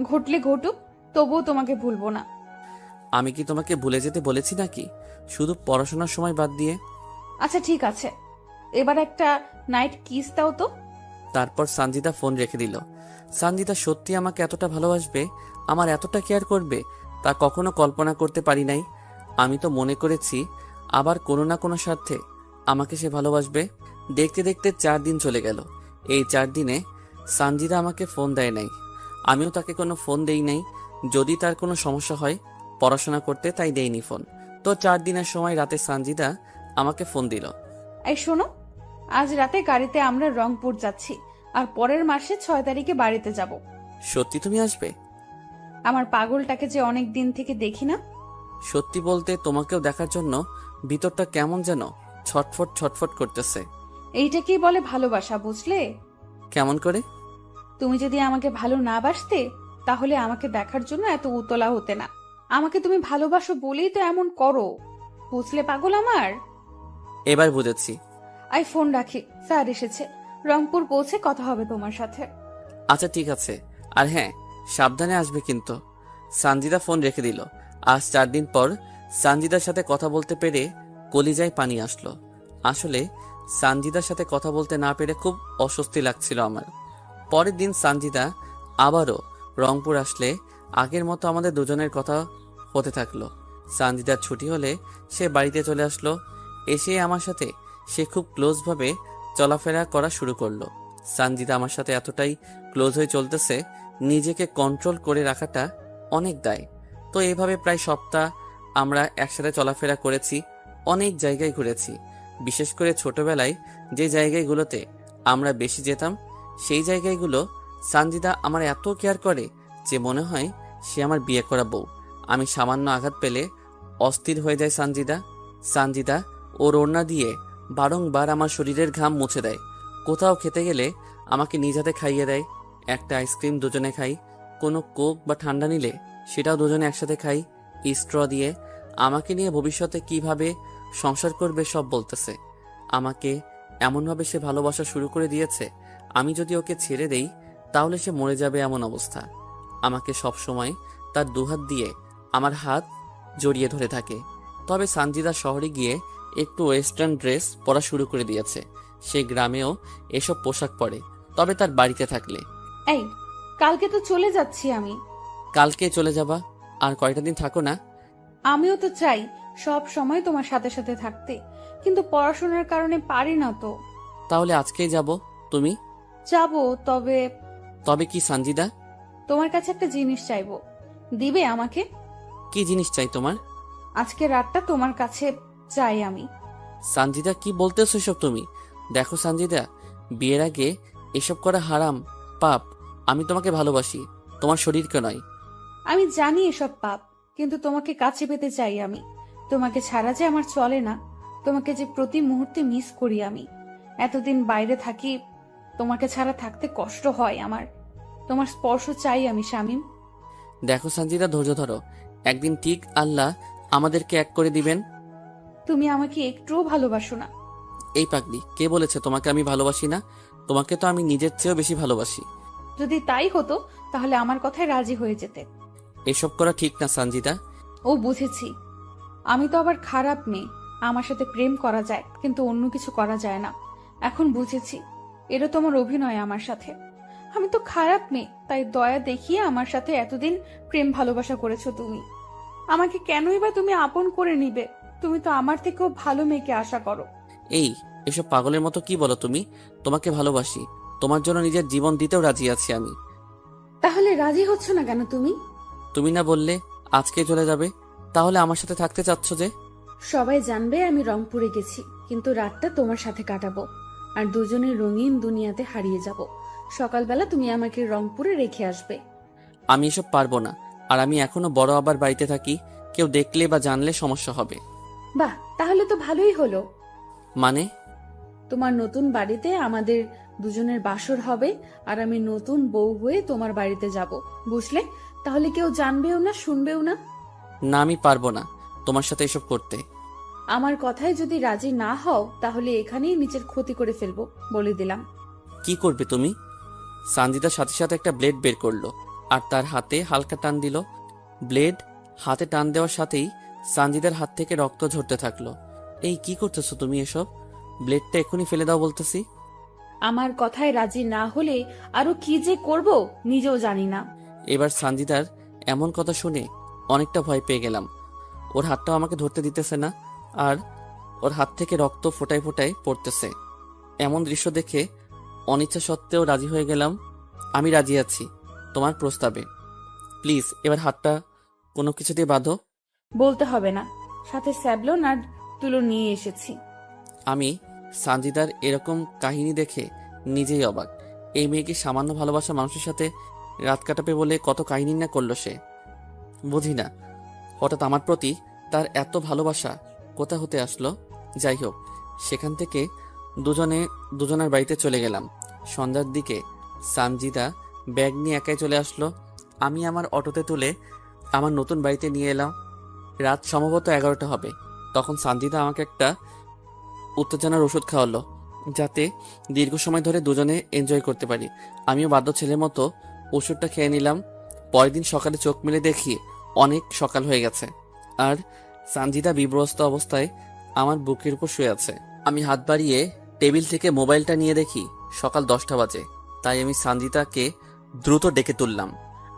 ঘটলে ঘটুক, তবুও তোমাকে ভুলবো না। আমি কি তোমাকে ভুলে যেতে বলেছি নাকি, শুধু পড়াশোনার সময় বাদ দিয়ে? আচ্ছা ঠিক আছে, এবার একটা নাইট কিস দাও তো। তারপর সানজিদা ফোন রেখে দিল। সানজিদা সত্যি আমাকে এতটা ভালোবাসবে, আমার এতটা কেয়ার করবে, তা কখনো কল্পনা করতে পারি নাই। আমি তো মনে করেছি আবার কোনো না কোনো স্বার্থে আমাকে সে ভালোবাসবে। দেখতে দেখতে 4 দিন চলে গেল। এই 4 দিনে সানজিদা আমাকে ফোন দেয় নাই, আমিও তাকে কোনো ফোন দেই নাই। যদি তার কোনো সমস্যা হয় পড়াশোনা করতে, তাই দেইনি ফোন। তো 4 দিনের সময় রাতে সানজিদা আমাকে ফোন দিল। এই শোনো, আজ রাতে গাড়িতে আমরা রংপুর যাচ্ছি, আর পরের মাসে 6 তারিখে বাড়িতে যাব। সত্যি তুমি আসবে? আমার পাগলটাকে যে অনেক দিন থেকে দেখি না। সত্যি বলতে তোমাকেও দেখার জন্য ভিতরটা কেমন যেন ছটফট ছটফট করতেছে। এইটাকেই বলে ভালোবাসা, বুঝলে? কেমন করে? তুমি যদি আমাকে ভালো না বাসতে, তাহলে আমাকে দেখার জন্য এত উতলা হতে না। আমাকে তুমি ভালোবাসো বলেই তো এমন করো, বুঝলে পাগল আমার? এবার বুঝেছি। আই ফোন রাখি, স্যার এসেছে। রংপুর পৌঁছে কথা হবে তোমার সাথে। আচ্ছা ঠিক আছে, আর হ্যাঁ, সাবধানে আসবে কিন্তু। সানজিদা ফোন রেখে দিল। আজ 4 দিন পর সানজিদার সাথে কথা বলতে পেরে কলিজায় পানি আসলো। আসলে সানজিদার সাথে কথা বলতে না পেরে খুব অস্বস্তি লাগছিল আমার। পরের দিন সানজিদা আবারও রংপুর আসলে আগের মতো আমাদের দুজনের কথা হতে থাকলো। সানজিদার ছুটি হলে সে বাড়িতে চলে আসলো। এসে আমার সাথে সে খুব ক্লোজভাবে চলাফেরা করা শুরু করলো। সানজিদা আমার সাথে এতটাই ক্লোজ হয়ে চলতেছে, নিজেকে কন্ট্রোল করে রাখাটা অনেক দায়। তো এইভাবে প্রায় সপ্তাহ আমরা একসাথে চলাফেরা করেছি, অনেক জায়গায় ঘুরেছি। বিশেষ করে ছোটবেলায় যে জায়গাগুলোতে আমরা বেশি যেতাম সেই জায়গাগুলো সানজিদা আমার এত কেয়ার করে যে মনে হয় সে আমার বিয়ে করা বউ। আমি সামান্য আঘাত পেলে অস্থির হয়ে যায় সানজিদা ওর ওড়না দিয়ে বারংবার আমার শরীরের ঘাম মুছে দেয়। কোথাও খেতে গেলে আমাকে নিজ হাতে খাইয়ে দেয়। একটা আইসক্রিম দুজনে খাই, কোনো কোক বা ঠান্ডা নিলে সেটাও দুজনে একসাথে খাই স্ট্র দিয়ে। আমাকে নিয়ে ভবিষ্যতে কিভাবে সংসার করবে সব বলতেছে। আমাকে এমনভাবে সে ভালোবাসা শুরু করে দিয়েছে, আমি যদি ওকে ছেড়ে দেই তাহলে সে মরে যাবে এমন অবস্থা। আমাকে সবসময় তার দুহাত দিয়ে আমার হাত জড়িয়ে ধরে থাকে। তবে সানজিদা শহরে গিয়ে একটু ওয়েস্টার্ন ড্রেস পরা শুরু করে দিয়েছে। সে গ্রামেও এসব পোশাক পরে, তবে তার বাড়িতে থাকলে। এই, কালকে তো চলে যাচ্ছি আমি। কালকে চলে যাবা? আর কয়টা দিন থাকো না? আমিও তো চাই সব সময় তোমার সাথে সাথে থাকতে, কিন্তু পড়াশোনার কারণে পারি না তো। তাহলে আজকেই যাব। তুমি যাবো, তবে তবে কি সানজিদা? তোমার কাছে একটা জিনিস চাইবো, দিবে আমাকে? কি জিনিস চাই তোমার? আজকে রাতটা তোমার কাছে চাই আমি। সানজিদা কি বলতেছো এসব তুমি? দেখো সানজিদা, বিয়ের আগে এসব করা হারাম, পাপ। আমি তোমাকে ভালোবাসি, তোমার শরীরকে নয়। আমি জানি এসব পাপ, কিন্তু তোমাকে কাছে পেতে চাই আমি। তোমাকে ছাড়া যে আমার চলে না, তোমাকে যে প্রতি মুহূর্তে মিস করি আমি। এতদিন বাইরে থাকি, তোমাকে ছাড়া থাকতে কষ্ট হয় আমার। তোমার স্পর্শ চাই আমি শামীম। দেখো সানজিদা, ধৈর্য ধরো, একদিন ঠিক আল্লাহ আমাদেরকে এক করে দিবেন। তুমি আমাকে একটুও ভালোবাসো না। এই পাগলি, কে বলেছে তোমাকে আমি ভালোবাসি না? তোমাকে তো আমি নিজের চেয়েও বেশি ভালোবাসি। যদি তাই হতো তাহলে আমার কথায় রাজি হয়ে যেতে। এসব করা ঠিক না সানজিদা। ও বুঝেছি, আমি তো আবার খারাপ মেয়ে। আমার সাথে প্রেম করা যায়, কিন্তু অন্য কিছু করা যায় না। এখন বুঝেছি, এটা তোমার অভিনয় আমার সাথে। আমি তো খারাপ মেয়ে, তাই দয়া দেখিয়ে আমার সাথে এতদিন প্রেম ভালোবাসা করেছো তুমি। আমাকে কেনই বা তুমি আপন করে নিবে? তুমি তো আমার থেকেও ভালো মেয়েকে আশা করো। এই, এসব পাগলের মতো কি বলো তুমি? তোমাকে ভালোবাসি, তোমার জন্য নিজের জীবন দিতেও রাজি আছি আমি। তাহলে রাজি হচ্ছ না কেন তুমি? তুমি না বললে আজকে চলে যাবে? তাহলে আমার সাথে থাকতে চাচ্ছ যে? সবাই জানবে আমি রংপুরে গেছি, কিন্তু রাতটা তোমার সাথে কাটাবো, আর দুজনে রঙিন দুনিয়াতে হারিয়ে যাব। সকালবেলা তুমি আমাকে রংপুরে রেখে আসবে। আমি এসব পারবো না। আর আমি এখনো বড় আবার বাড়িতে থাকি, কেউ দেখলে বা জানলে সমস্যা হবে। বাহ, তাহলে তো ভালোই হলো। মানে? তোমার নতুন বাড়িতে আমাদের দুজনের বাসর হবে, আর আমি নতুন বউ হয়ে তোমার বাড়িতে যাব, বুঝলে? তাহলে কেউ জানবেও না, শুনবেও না। না, আমি পারবো না তোমার সাথে এসব করতে। আমার কথায় যদি রাজি না হও তাহলে এখানেই নিজের ক্ষতি করে ফেলবো, বলে দিলাম। কি করবে তুমি? সানজিদার সাথে সাথে একটা ব্লেড বের করলো আর তার হাতে হালকা টান দিল। ব্লেড হাতে টান দেওয়ার সাথেই সানজিদার হাত থেকে রক্ত ঝরতে থাকলো। এই, কি করতেছো তুমি এসব? ব্লেডটা এখনই ফেলে দাও বলতেছি। আমার কথায় রাজি না হলে আরো কি যে করব নিজেও জানি না। এবার সানজিদার এমন কথা শুনে অনেকটা ভয় পেয়ে গেলাম। ওর হাতটাও আমাকে ধরতে দিতেছে না, আর ওর হাত থেকে রক্ত ফোটায় ফোটায় পড়তেছে। এমন দৃশ্য দেখে অনিচ্ছা সত্ত্বেও রাজি হয়ে গেলাম। আমি রাজি আছি তোমার প্রস্তাবে। প্লিজ এবার হাতটা কোনো কিছু দিয়ে বাঁধো। বলতে হবে না, সাথে স্যাবলন আর তুলো নিয়ে এসেছি। আমি সানজিদার এরকম কাহিনী দেখে নিজেই অবাক। এই মেয়েকে সামান্য ভালোবাসা মানুষের সাথে রাত কাটাবে বলে কত কাহিনী না করলো সে। বুঝি না হঠাৎ আমার প্রতি তার এত ভালোবাসা কোথা হতে আসলো। যাই হোক, সেখান থেকে দুজনের বাড়িতে চলে গেলাম। সন্ধ্যার দিকে সানজিদা ব্যাগ নিয়ে একাই চলে আসলো। আমি আমার অটোতে তুলে আমার নতুন বাড়িতে নিয়ে এলাম। রাত সম্ভবত 11টা হবে। তখন সানজিদা আমাকে একটা উত্তেজনার ওষুধ খাওয়ালো, যাতে দীর্ঘ সময় ধরে দুজনে এনজয় করতে পারি। আমিও বাধ্য ছেলের মতো ওষুধটা খেয়ে নিলাম। পরের দিন সকালে চোখ মেলে দেখি অনেক সকাল হয়ে গেছে, আর সানজিদা বিব্রস্ত অবস্থায় আমার বুকের উপর শুয়ে আছে। আমি হাত বাড়িয়ে টেবিল থেকে মোবাইলটা নিয়ে দেখি সকাল 10টা বাজে। তাই আমি সানজিদাকে দ্রুত ডেকে তুললাম।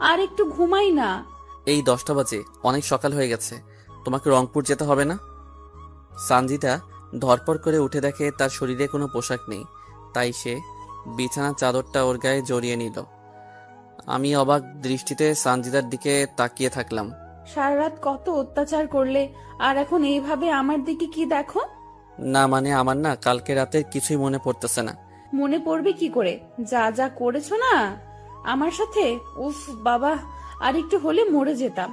আর একটু ঘুমাই না। এই 10টা বাজে, অনেক সকাল হয়ে গেছে, তোমাকে রংপুর যেতে হবে না? সানজিদা ধরপড় করে উঠে দেখে তার শরীরে কোনো পোশাক নেই। তাই সে বিছানার চাদরটা ওর গায়ে জড়িয়ে নিল। আমি অবাক দৃষ্টিতে সানজিদার দিকে তাকিয়ে থাকলাম। সারা রাত কত অত্যাচার করলে, আর এখন এইভাবে আমার দিকে কি দেখো? না মানে আমার না কালকে রাতের কিছুই মনে পড়তেছে না। মনে পড়বে কি করে? যা যা করেছো না আমার সাথে, উফ বাবা, আর একটু হলে মরে যেতাম।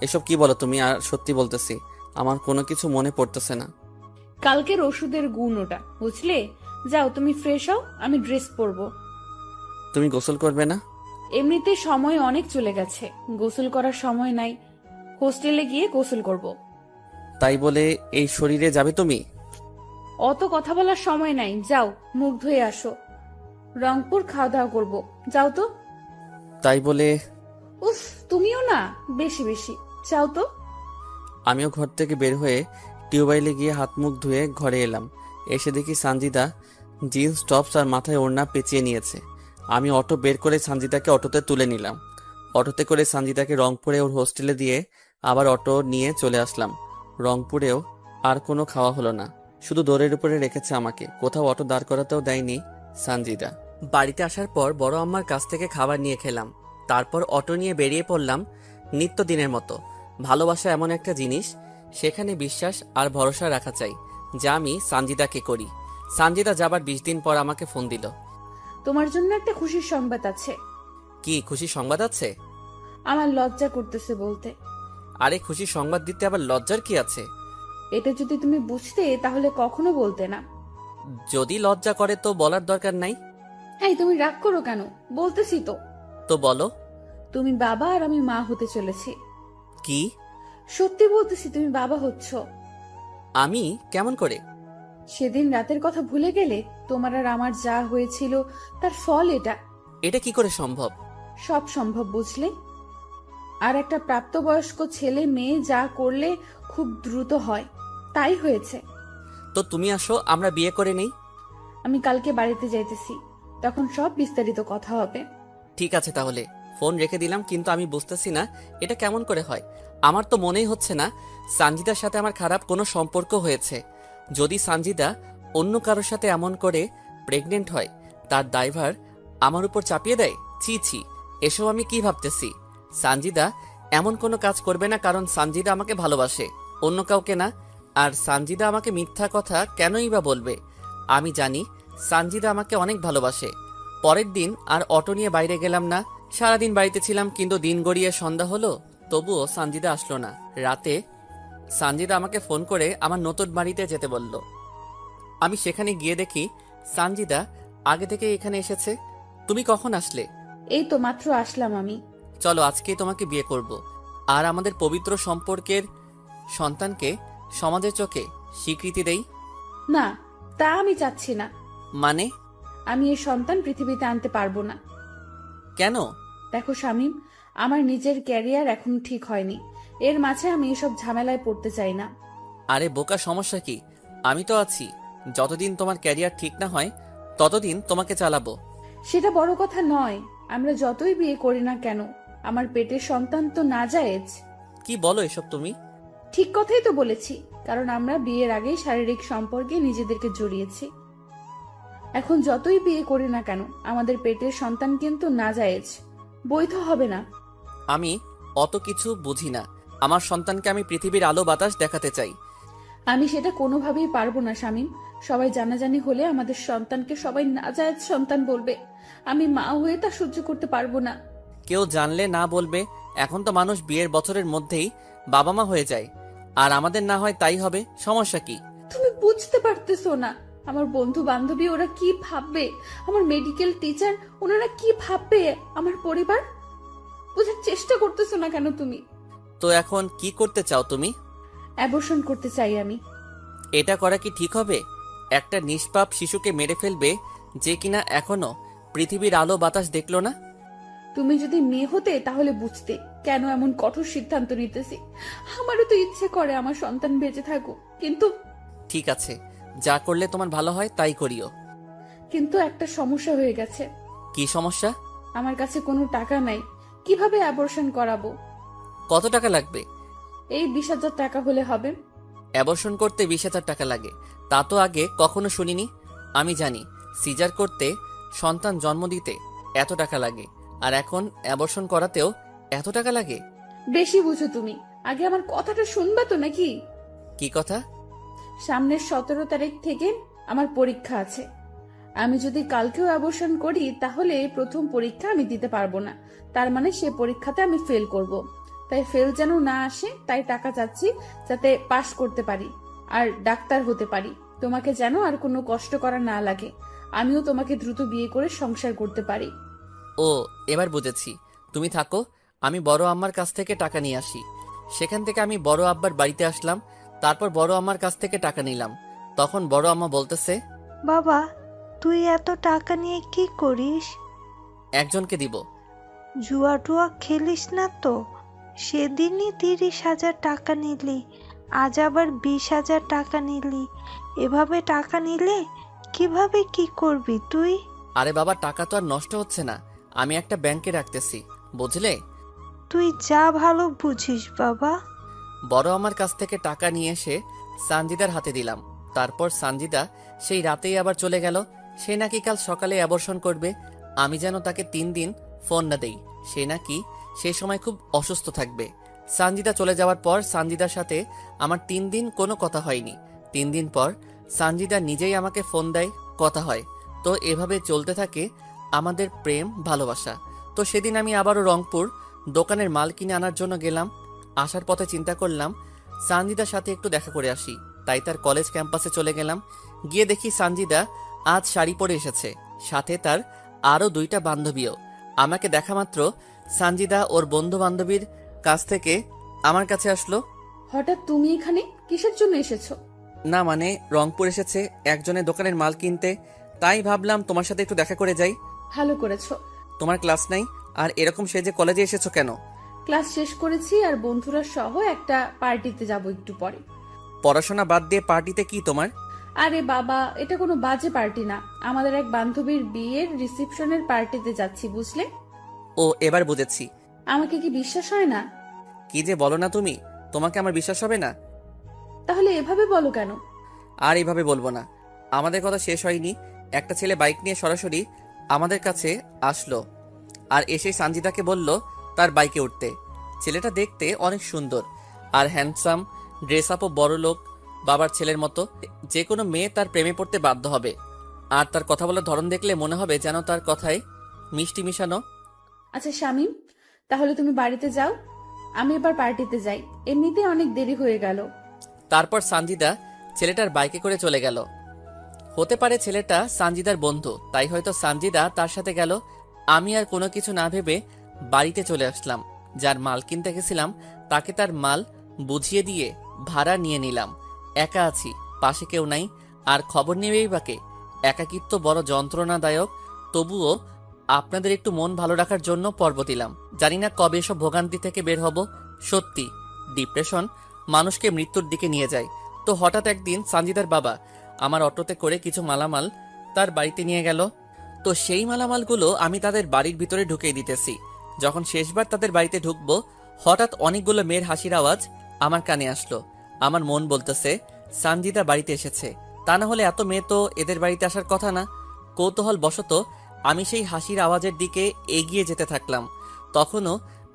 এসব কি বলো তুমি? আর সত্যি বলতেছি আমার কোনো কিছু মনে পড়তেছে না। কালকের ওষুধের গুণ ওটা, বুঝলে? যাও তুমি ফ্রেশ হও, আমি ড্রেস পরবো। তুমি গোসল করবে না? এমনিতে সময় অনেক চলে গেছে, গোসল করার সময় নাই। হোস্টেলে গিয়ে গোসল করব। তাই বলে এই শরীরে যাবে তুমি? অত কথা বলার সময় নাই, যাও মুখ ধুয়ে আসো। রংপুর খাওয়া দাওয়া করবো, যাও তো। তাই বলে উফ, তুমিও না বেশি বেশি, যাও তো। আমিও ঘর থেকে বের হয়ে টিউবওয়েলে গিয়ে হাত মুখ ধুয়ে ঘরে এলাম। এসে দেখি সানজিদা জিন্স টপস আর মাথায় ওড়না পেঁচিয়ে নিয়েছে। আমি অটো বের করে সানজিদাকে অটোতে তুলে নিলাম। অটোতে করে সানজিদাকে রংপুরে ওর হোস্টেলে দিয়ে আবার অটো নিয়ে চলে আসলাম। রংপুরেও আর কোনো খাওয়া হলো না, শুধু দৌড়ের উপরে রেখেছে আমাকে। কোথাও অটো দাঁড় করাতেও দেয়নি সানজিদা। বাড়িতে আসার পর বড় আম্মার কাছ থেকে খাবার নিয়ে খেলাম। তারপর অটো নিয়ে বেরিয়ে পড়লাম নিত্যদিনের মতো। ভালোবাসা এমন একটা জিনিস, সেখানে বিশ্বাস আর ভরসা রাখা চাই, যা আমি সানজিদাকে করি। সানজিদা যাবার 20 দিন পর আমাকে ফোন দিল। তোমার জন্য একটা খুশির সংবাদ আছে। কি খুশি সংবাদ আছে? আমার লজ্জা করতেছে বলতে। আরে খুশি সংবাদ দিতে আবার লজ্জার কি আছে? এটা যদি তুমি বুঝতে তাহলে কখনো বলতে না। যদি লজ্জা করে তো বলার দরকার নাই। এই তুমি রাগ করো কেন? বলতেছি তো। তো বলো। তুমি বাবা আর আমি মা হতে চলেছি। কি? সত্যি বলতেছি, তুমি বাবা হচ্ছ। আমি? কেমন করে? সেদিন রাতের কথা ভুলে গেলে? তোমার আর আমার যা হয়েছিল তার ফল এটা। এটা কি করে সম্ভব? সব সম্ভব, বুঝলে? আর একটা প্রাপ্তবয়স্ক ছেলে মেয়ে যা করলে খুব দ্রুত হয়, তাই হয়েছে। তো তুমি আসো, আমরা বিয়ে করে নেই। আমি কালকে বাড়িতে যাইতেছি, তখন সব বিস্তারিত কথা হবে। ঠিক আছে তাহলে, ফোন রেখে দিলাম। কিন্তু আমি বুঝতেছি না এটা কেমন করে হয়। আমার তো মনেই হচ্ছে না সানজিদার সাথে আমার খারাপ কোনো সম্পর্ক হয়েছে। যদি সানজিদা অন্য কারোর সাথে এমন করে প্রেগনেন্ট হয়, তার দায়ভার আমার উপর চাপিয়ে দেয়। ছি ছি, এসব আমি কি ভাবতেছি? সানজিদা এমন কোনো কাজ করবে না, কারণ সানজিদা আমাকে ভালোবাসে, অন্য কাউকে না। আর সানজিদা আমাকে মিথ্যা কথা কেনই বা বলবে? আমি জানি সানজিদা আমাকে অনেক ভালোবাসে। পরের দিন আর অটো নিয়ে বাইরে গেলাম না। সারাদিন বাড়িতে ছিলাম, কিন্তু দিন গড়িয়ে সন্ধ্যা হলো, তবুও সানজিদা আসলো না। রাতে সানজিদা আমাকে ফোন করে আমার নতুন বাড়িতে যেতে বলল। আমি সেখানে গিয়ে দেখি সানজিদা আগে থেকে এখানে এসেছে। তুমি কখন আসলে? এই তো মাত্র আসলাম আমি। চলো আজকেই তোমাকে বিয়ে করব, আর আমাদের পবিত্র সম্পর্কের সন্তানকে সমাজের চোখে স্বীকৃতি দেই। না, তা আমি চাচ্ছি না। মানে? আমি এই সন্তান পৃথিবীতে আনতে পারবো না। কেন? দেখো শামীম, আমার নিজের ক্যারিয়ার এখনো ঠিক হয়নি, এর মাঝে আমি এসব ঝামেলায় পড়তে চাই না। আরে বোকা, সমস্যা কি? আমি তো আছি। যতদিন তোমার ক্যারিয়ার ঠিক না হয় ততদিন তোমাকে চালাবো। সেটা বড় কথা নয়, আমরা যতই বিয়ে করি না কেন আমার পেটের সন্তান তো নাজায়েজ। কি বলো এসব তুমি? ঠিক কথাই তো বলেছি, কারণ আমরা বিয়ের আগেই শারীরিক সম্পর্কে নিজেদেরকে জড়িয়েছি। এখন যতই বিয়ে করি না কেন আমাদের পেটের সন্তান কিন্তু নাজায়েজ, বৈধ হবে না। আমি অত কিছু বুঝি না। আমার সন্তানকে আমি পৃথিবীর আলো বাতাস দেখাতে চাই। আমি সেটা কোনোভাবেই পারবো না শামীম। সবাই জানাজানি হলে আমাদের সন্তানকে সবাই নাজায়েজ সন্তান বলবে। আমি মা হয়ে তা সহ্য করতে পারবো না। কেউ জানলে না বলবে। এখন তো মানুষ বিয়ের বছরের মধ্যেই বাবা মা হয়ে যায়, আর আমাদের না হয় তাই হবে। সমস্যা কি? তুমি বুঝতে পারতেছো না, আমার বন্ধু বান্ধবী ওরা কি ভাববে, আমার মেডিকেল টিচার ওনারা কি ভাববে, আমার পরিবার। বোঝার চেষ্টা করতেছো না কেন তুমি? তো এখন কি করতে চাও তুমি? অ্যাবর্শন করতে চাই আমি। এটা করা কি ঠিক হবে? একটা নিষ্পাপ শিশুকে মেরে ফেলবে, যে কিনা এখনো পৃথিবীর আলো বাতাস দেখলো না। তুমি যদি মেয়ে হতে তাহলে বুঝতে কেন এমন কঠোর সিদ্ধান্ত নিতেছি। আমারও তো ইচ্ছে করে আমার সন্তান বেঁচে থাকুক, কিন্তু ঠিক আছে, যা করলে তোমার ভালো হয় তাই করিও। কিন্তু একটা সমস্যা হয়ে গেছে। কি সমস্যা? আমার কাছে কোনো টাকা নাই, কিভাবে অ্যাবর্শন করাবো? কত টাকা লাগবে? এই 20,000 টাকা হলে হবে। অ্যাবর্শন করতে 20,000 টাকা লাগে? তা তো আগে কখনো শুনিনি। আমি জানি সিজার করতে, সন্তান জন্ম দিতে এত টাকা লাগে, আর এখন অ্যাবর্শন করাতেও এত টাকা লাগে? বেশি বুঝো তুমি। আগে আমার কথাটা শুনবা তো নাকি? কি কথা? সামনের 17 তারিখ থেকে আমার পরীক্ষা আছে। আমি যদি কালকেও অ্যাবর্শন করি তাহলে প্রথম পরীক্ষা আমি দিতে পারবো না। তার মানে সে পরীক্ষাতে আমি ফেল করব। তাই ফেল যেন না আসে, তাই টাকা চাচ্ছি যাতে পাশ করতে পারি আর ডাক্তার হতে পারি। তোমাকে যেন আর কোনো কষ্ট করা না লাগে, আমিও তোমাকে দ্রুত বিয়ে করে সংসার করতে পারি। ও, এবার বুঝেছি। তুমি থাকো, আমি বড় আম্মার কাছ থেকে টাকা নিয়ে আসি। সেখান থেকে আমি বড় আব্বার বাড়িতে আসলাম, তারপর বড় আম্মার কাছ থেকে টাকা নিলাম। তখন বড় আম্মা বলতেছে, বাবা, তুই এত টাকা নিয়ে কি করিস? একজনকে দিব। জুয়া টুয়া খেলিস না তো? সেদিনই 30,000 টাকা নিলি, আজ আবার 20,000 টাকা নিলি। এভাবে টাকা নিলে কিভাবে কি করবি তুই? আরে বাবা, টাকা তো আর নষ্ট হচ্ছে না, আমি একটা ব্যাংকে রাখতেছি, বুঝলে? তুই যা ভালো বুঝিস বাবা। বড় আমার কাছ থেকে টাকা নিয়ে এসে সানজিদার হাতে দিলাম। তারপর সানজিদা সেই রাতেই আবার চলে গেল। সে নাকি কাল সকালে অ্যাবর্শন করবে। আমি যেন তাকে 3 দিন ফোন না দেই। সে নাকি সেই সময় খুব অসুস্থ থাকবে। সানজিদা চলে যাওয়ার পর সানজিদার সাথে আমার 3 দিন কোনো কথা হয়নি। 3 দিন পর সানজিদা নিজেই আমাকে ফোন দেয়, কথা হয়। তো এভাবে চলতে থাকে আমাদের প্রেম ভালোবাসা। তো সেদিন আমি আবারও রংপুর দোকানের মাল কিনে আনার জন্য গেলাম। আসার পথে চিন্তা করলাম সানজিদার সাথে একটু দেখা করে আসি, তাই তার কলেজ ক্যাম্পাসে চলে গেলাম। গিয়ে দেখি সানজিদা আজ শাড়ি পরে এসেছে, সাথে তার আরও 2টা বান্ধবীও। আমাকে দেখা মাত্র সানজিদা ওর বন্ধু বান্ধবীর কাছ থেকে আমার কাছে আসলো। হঠাৎ তুমি এখানে কিসের জন্য এসেছো? না মানে, রংপুর এসেছে একজনের দোকানের মাল কিনতে, তাই ভাবলাম তোমার সাথে একটু দেখা করে যাই। ভালো করেছো। তোমার ক্লাস নাই, আর এরকম সেজে কলেজে এসেছো কেন? ক্লাস শেষ করেছি আর বন্ধুরা সহ একটা পার্টিতে যাব একটু পরে। পড়াশোনা বাদ দিয়ে পার্টিতে কি তোমার? আরে বাবা, এটা কোনো বাজে পার্টি না, আমাদের এক বান্ধবীর বিয়ের রিসেপশনের পার্টিতে যাচ্ছি, বুঝলে? ও, এবার বুঝেছি। আমাকে কি বিশ্বাস হয় না? কি যে বলো না তুমি, তোমাকে আমার বিশ্বাস হবে না? তাহলে এভাবে বলো কেন? আর এইভাবে বলবো না। আমাদের কথা শেষ হয়নি, একটা ছেলে বাইক নিয়ে সরাসরি আমাদের কাছে আসলো আর এসে সানজিদাকে বলল তার বাইকে উঠতে। ছেলেটা দেখতে অনেক সুন্দর আর হ্যান্ডসাম, ড্রেস আপও বড় লোক বাবার ছেলের মতো। যে কোনো মেয়ে তার প্রেমে পড়তে বাধ্য হবে। আর তার কথা বলার ধরন দেখলে মনে হবে যেন তার কথায় মিষ্টি মিশানো। আচ্ছা শামীম, তাহলে তুমি বাড়িতে যাও, আমি এবার পার্টিতে যাই, এমনিতে অনেক দেরি হয়ে গেল। তারপর সানজিদা ছেলেটার বাইকে করে চলে গেল। হতে পারে ছেলেটা সানজিদার বন্ধু, তাই হয়তো সানজিদা তার সাথে গেল। আমি আর কোনো কিছু না ভেবে বাড়িতে চলে আসলাম। যার মাল কিনতে গেছিলাম তাকে তার মাল বুঝিয়ে দিয়ে ভাড়া নিয়ে নিলাম। একা আছি, পাশে কেউ নাই, আর খবর নেবেই বাকে। একাকিত্ব বড় যন্ত্রণাদায়ক, তবুও আপনাদের একটু মন ভালো রাখার জন্য পর্ব দিলাম। জানি না কবে এসব ভোগান্তি থেকে বের হব। সত্যি, ডিপ্রেশন মানুষকে মৃত্যুর দিকে নিয়ে যায়। তো হঠাৎ একদিন সানজিদার বাবা আমার অটোতে করে কিছু মালামাল তার বাড়িতে নিয়ে গেল। তো সেই মালামালগুলো আমি তাদের বাড়ির ভিতরে ঢুকিয়ে দিতেছি। যখন শেষবার তাদের বাড়িতে ঢুকবো, হঠাৎ অনেকগুলো মেয়ের হাসির আওয়াজ আমার কানে আসলো। আমার মন বলতেছে সানজিদা বাড়িতে এসেছে, তা না হলে এত মেয়ে তো এদের বাড়িতে আসার কথা না। কৌতূহল বশত আমি সেই হাসির আওয়াজের দিকে এগিয়ে যেতে থাকলাম। তখনও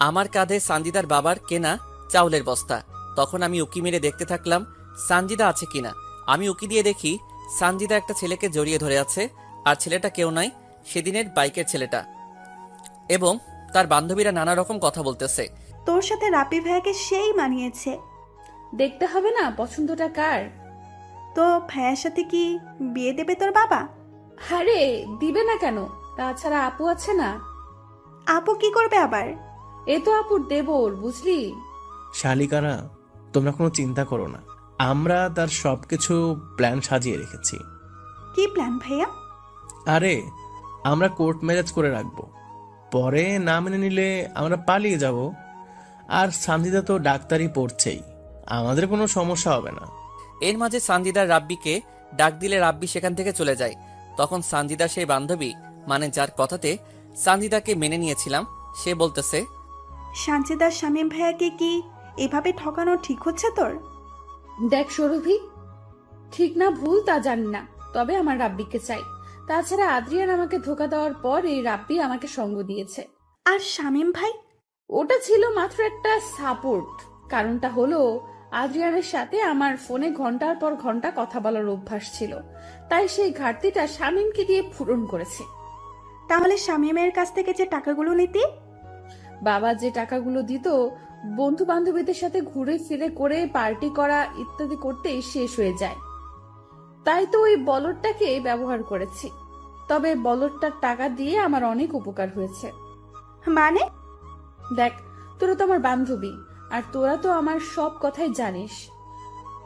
আমার কাঁধে সানজিদার বাবার কেনা চাউলের বস্তা। তখন আমি উকি মেরে দেখতে থাকলাম সানজিদা আছে কিনা। আমি উকি দিয়ে দেখি সানজিদা একটা ছেলেকে জড়িয়ে ধরে আছে, আর ছেলেটা কেউ নয়, সেদিনের বাইকের ছেলেটা, এবং তার বান্ধবীরা নানা রকম কথা বলতেছে। তোর সাথে রাপি ভাইয়াকে সেই মানিয়েছে। দেখতে হবে না পছন্দটা কার? তো ভাইয়ার সাথে কি বিয়ে দেবে তোর বাবা? আরে দিবে না কেন, তাছাড়া আপু আছে না। আপু কি করবে আবার? এ তো আপুর দেবর, বুঝলি? শালিকারা, তোমরা কোনো চিন্তা করো না, আমরা তার সবকিছু প্ল্যান সাজিয়ে রেখেছি। কি প্ল্যান ভাইয়া? আরে, আমরা কোর্ট ম্যারেজ করে রাখবো, পরে না মেনে নিলে আমরা পালিয়ে যাব। আর সানজিদা তো ডাক্তারি পড়ছেই, আমাদের কোনো সমস্যা হবে না। এর মাঝে সানজিদার রাব্বিকে ডাক দিলে রাব্বি সেখান থেকে চলে যায়। তখন সানজিদার সেই বান্ধবী, মানে যার কথাতে সানজিদাকে মেনে নিয়েছিলাম, সে বলতেছে, সানজিদার শামীম ভাইয়াকে কি এভাবে ঠকানো ঠিক হচ্ছে তোর? দেখ সৌরভী, ঠিক না ভুল তা জানি না, তবে আমার রাব্বিকে চাই। তাছাড়া আদ্রিয়ান আমাকে ধোকা দেওয়ার পর এই রাব্বি আমাকে সঙ্গ দিয়েছে। আর শামীম ভাই? ওটা ছিল মাত্র একটা সাপোর্ট। কারণটা হলো আদ্রিয়ানের সাথে আমার ফোনে ঘন্টার পর ঘন্টা কথা বলার অভ্যাস ছিল, তাই সেই ঘাটতিটা শামীমকে দিয়ে পূরণ করেছে। তাহলে শামীমের কাছ থেকে যে টাকাগুলো নিতি? বাবা যে টাকাগুলো দিত বন্ধু বান্ধবীদের সাথে ঘুরে ফিরে করে পার্টি করা ইত্যাদি করতেই শেষ হয়ে যায়, তাই তো ওই বলদটাকে ব্যবহার করেছি। তবে বলদটার টাকা দিয়ে আমার অনেক উপকার হয়েছে। মানে? দেখ, তোরা তো আমার বান্ধবী, আর তোরা তো আমার সব কথাই জানিস,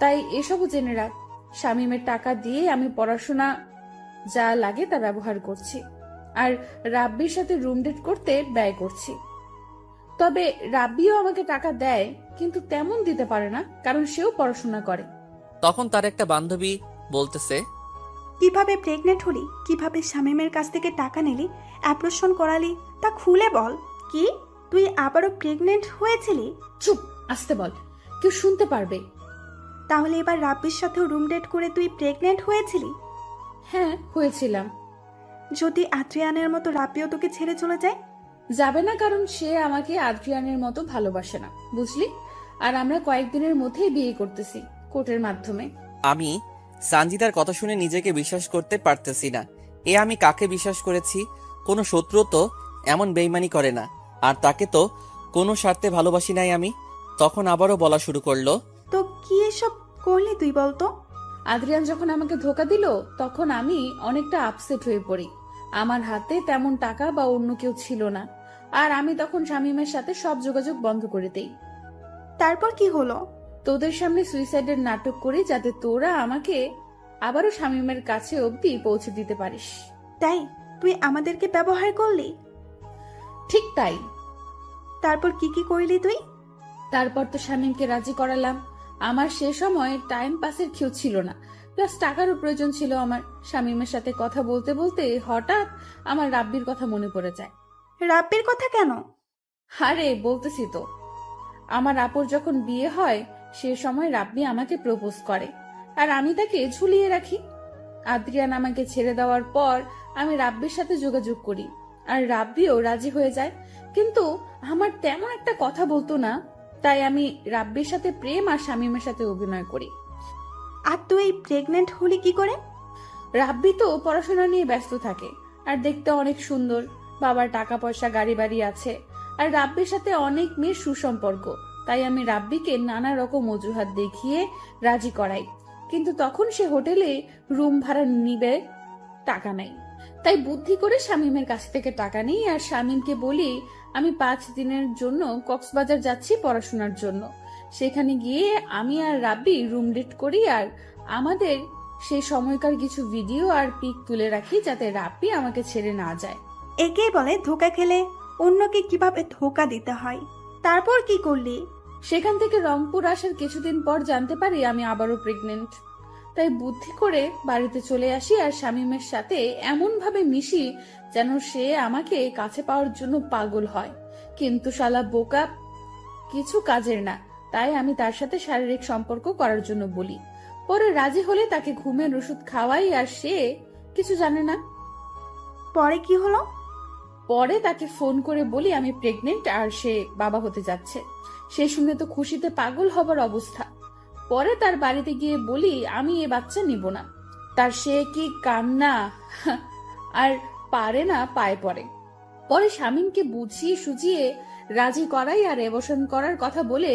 তাই এসবও জেনে রাখ। শামীমের টাকা দিয়ে আমি পড়াশোনা যা লাগে তা ব্যবহার করছি, আর রাব্বির সাথে রুম ডেট করতে ব্যয় করছি। তবে রাব্বিও আমাকে টাকা দেয়, কিন্তু তেমন দিতে পারে না, কারণ সেও পড়াশোনা করে। তখন তার একটা বান্ধবী বলতেছে, কিভাবে প্রেগনেন্ট হলি, কিভাবে শামীমের কাছ থেকে টাকা নিলি, অ্যাপ্রেশন করালি, তা খুলে বল। কি তুই আবারও প্রেগনেন্ট হয়েছিলি? চুপ, আসতে বল, কেউ শুনতে পারবে। তাহলে এবার রাব্বির সাথেও রুম ডেট করে তুই প্রেগনেন্ট হয়েছিলি? হ্যাঁ, হয়েছিলাম। যদি আদ্রিয়ানের মতো রাব্বিও তোকে ছেড়ে চলে যায়? যাবে না, কারণ সে আমাকে আদ্রিয়ানের মতো ভালোবাসে না, বুঝলি? আর আমরা কয়েকদিনের মধ্যেই বিয়ে করতেছি, কোর্টের মাধ্যমে। আমি সানজিদার কথা শুনে নিজেকে বিশ্বাস করতে পারতেছি না। আমি কাকে বিশ্বাস করেছি? কোনো শত্রু তো এমন বেইমানি করে না, আর তাকে তো কোনো স্বার্থে ভালোবাসি নাই আমি। তখন আবারও বলা শুরু করলো, তো কি এসব করলি তুই বলতো? আদ্রিয়ান যখন আমাকে ধোকা দিল তখন আমি অনেকটা আপসেট হয়ে পড়ি। আমার হাতে তেমন টাকা বা অন্য কেউ ছিল না, আর আমি তখন শামীমের সাথে সব যোগাযোগ বন্ধ করে দেই। তারপর কি হলো? তোদের সামনে সুইসাইডের নাটক করি, যাতে তোরা আমাকে আবারও শামীমের কাছে অবধি পৌঁছে দিতে পারিস। তাই তুই আমাদেরকে ব্যবহার করলি? ঠিক তাই। তারপর কি কি করলি তুই? তারপর তো শামীমকে রাজি করালাম। আমার সে সময় টাইম পাসের কেউ ছিল না, প্লাস টাকারও প্রয়োজন ছিল আমার। শামীমের সাথে কথা বলতে বলতে হঠাৎ আমার রাব্বির কথা মনে পড়ে যায়। রাব্বির কথা কেন? আরে বলতেছি তো, আমার আপুর যখন বিয়ে হয় সে সময় রাব্বি আমাকে প্রপোজ করে, আর আমি তাকে ঝুলিয়ে রাখি। আদ্রিয়ান আমাকে ছেড়ে দেওয়ার পর আমি রাব্বির সাথে যোগাযোগ করি, আর রাব্বিও রাজি হয়ে যায়, কিন্তু আমার তেমন একটা কথা বলতো না, তাই আমি রাব্বির সাথে প্রেম আর শামীমের সাথে অভিনয় করি। আর তুই প্রেগনেন্ট হলি কি করে? রাব্বি তো পড়াশোনা নিয়ে ব্যস্ত থাকে, আর দেখতে অনেক সুন্দর, বাবার টাকা পয়সা গাড়ি বাড়ি আছে, আর রাব্বির সাথে অনেক মেয়ের সুসম্পর্ক, তাই আমি রাব্বিকে নানা রকম অজুহাত দেখিয়ে রাজি করাই। কিন্তু তখন সে হোটেলে রুম ভাড়া নিবে, টাকা নাই, তাই বুদ্ধি করে শামীমের কাছ থেকে টাকা নিই, আর শামীমকে বলি আমি 5 দিনের জন্য কক্সবাজার যাচ্ছি পড়াশোনার জন্য। সেখানে গিয়ে আমি আর রাব্বি রুম ডেট করি, আর আমাদের সেই সময়কার কিছু ভিডিও আর পিক তুলে রাখি, যাতে রাব্বি আমাকে ছেড়ে না যায়। একেই বলে ধোকা খেলে অন্যকে কিভাবে ধোকা দিতে হয়। তারপর কি করলি? সেখান থেকে রংপুর আসার কিছুদিন পর জানতে পারি আমি আবারও প্রেগনেন্ট। তাই বুদ্ধি করে বাড়িতে চলে আসি, আর শামীমের সাথে এমন ভাবে মিশি যেন সে আমাকে কাছে পাওয়ার জন্য পাগল হয়। কিন্তু শালা বোকা, কিছু কাজের না, তাই আমি তার সাথে শারীরিক সম্পর্ক করার জন্য বলি। পরে রাজি হলে তাকে ঘুমের ওষুধ খাওয়াই, আর সে কিছু জানে না। পরে কি হলো? পরে তাকে ফোন করে বলি আমি প্রেগনেন্ট আর সে বাবা হতে যাচ্ছে। সে শুনে তো খুশিতে পাগল হবার অবস্থা। পরে তার বাড়িতে গিয়ে বলি আমি এ বাচ্চা নিব না। তার সে কি কান্না, আর পারে না পায়ে পড়ে। পরে শামীমকে বুঝিয়ে সুজিয়ে রাজি করাই, আর এবসন করার কথা বলে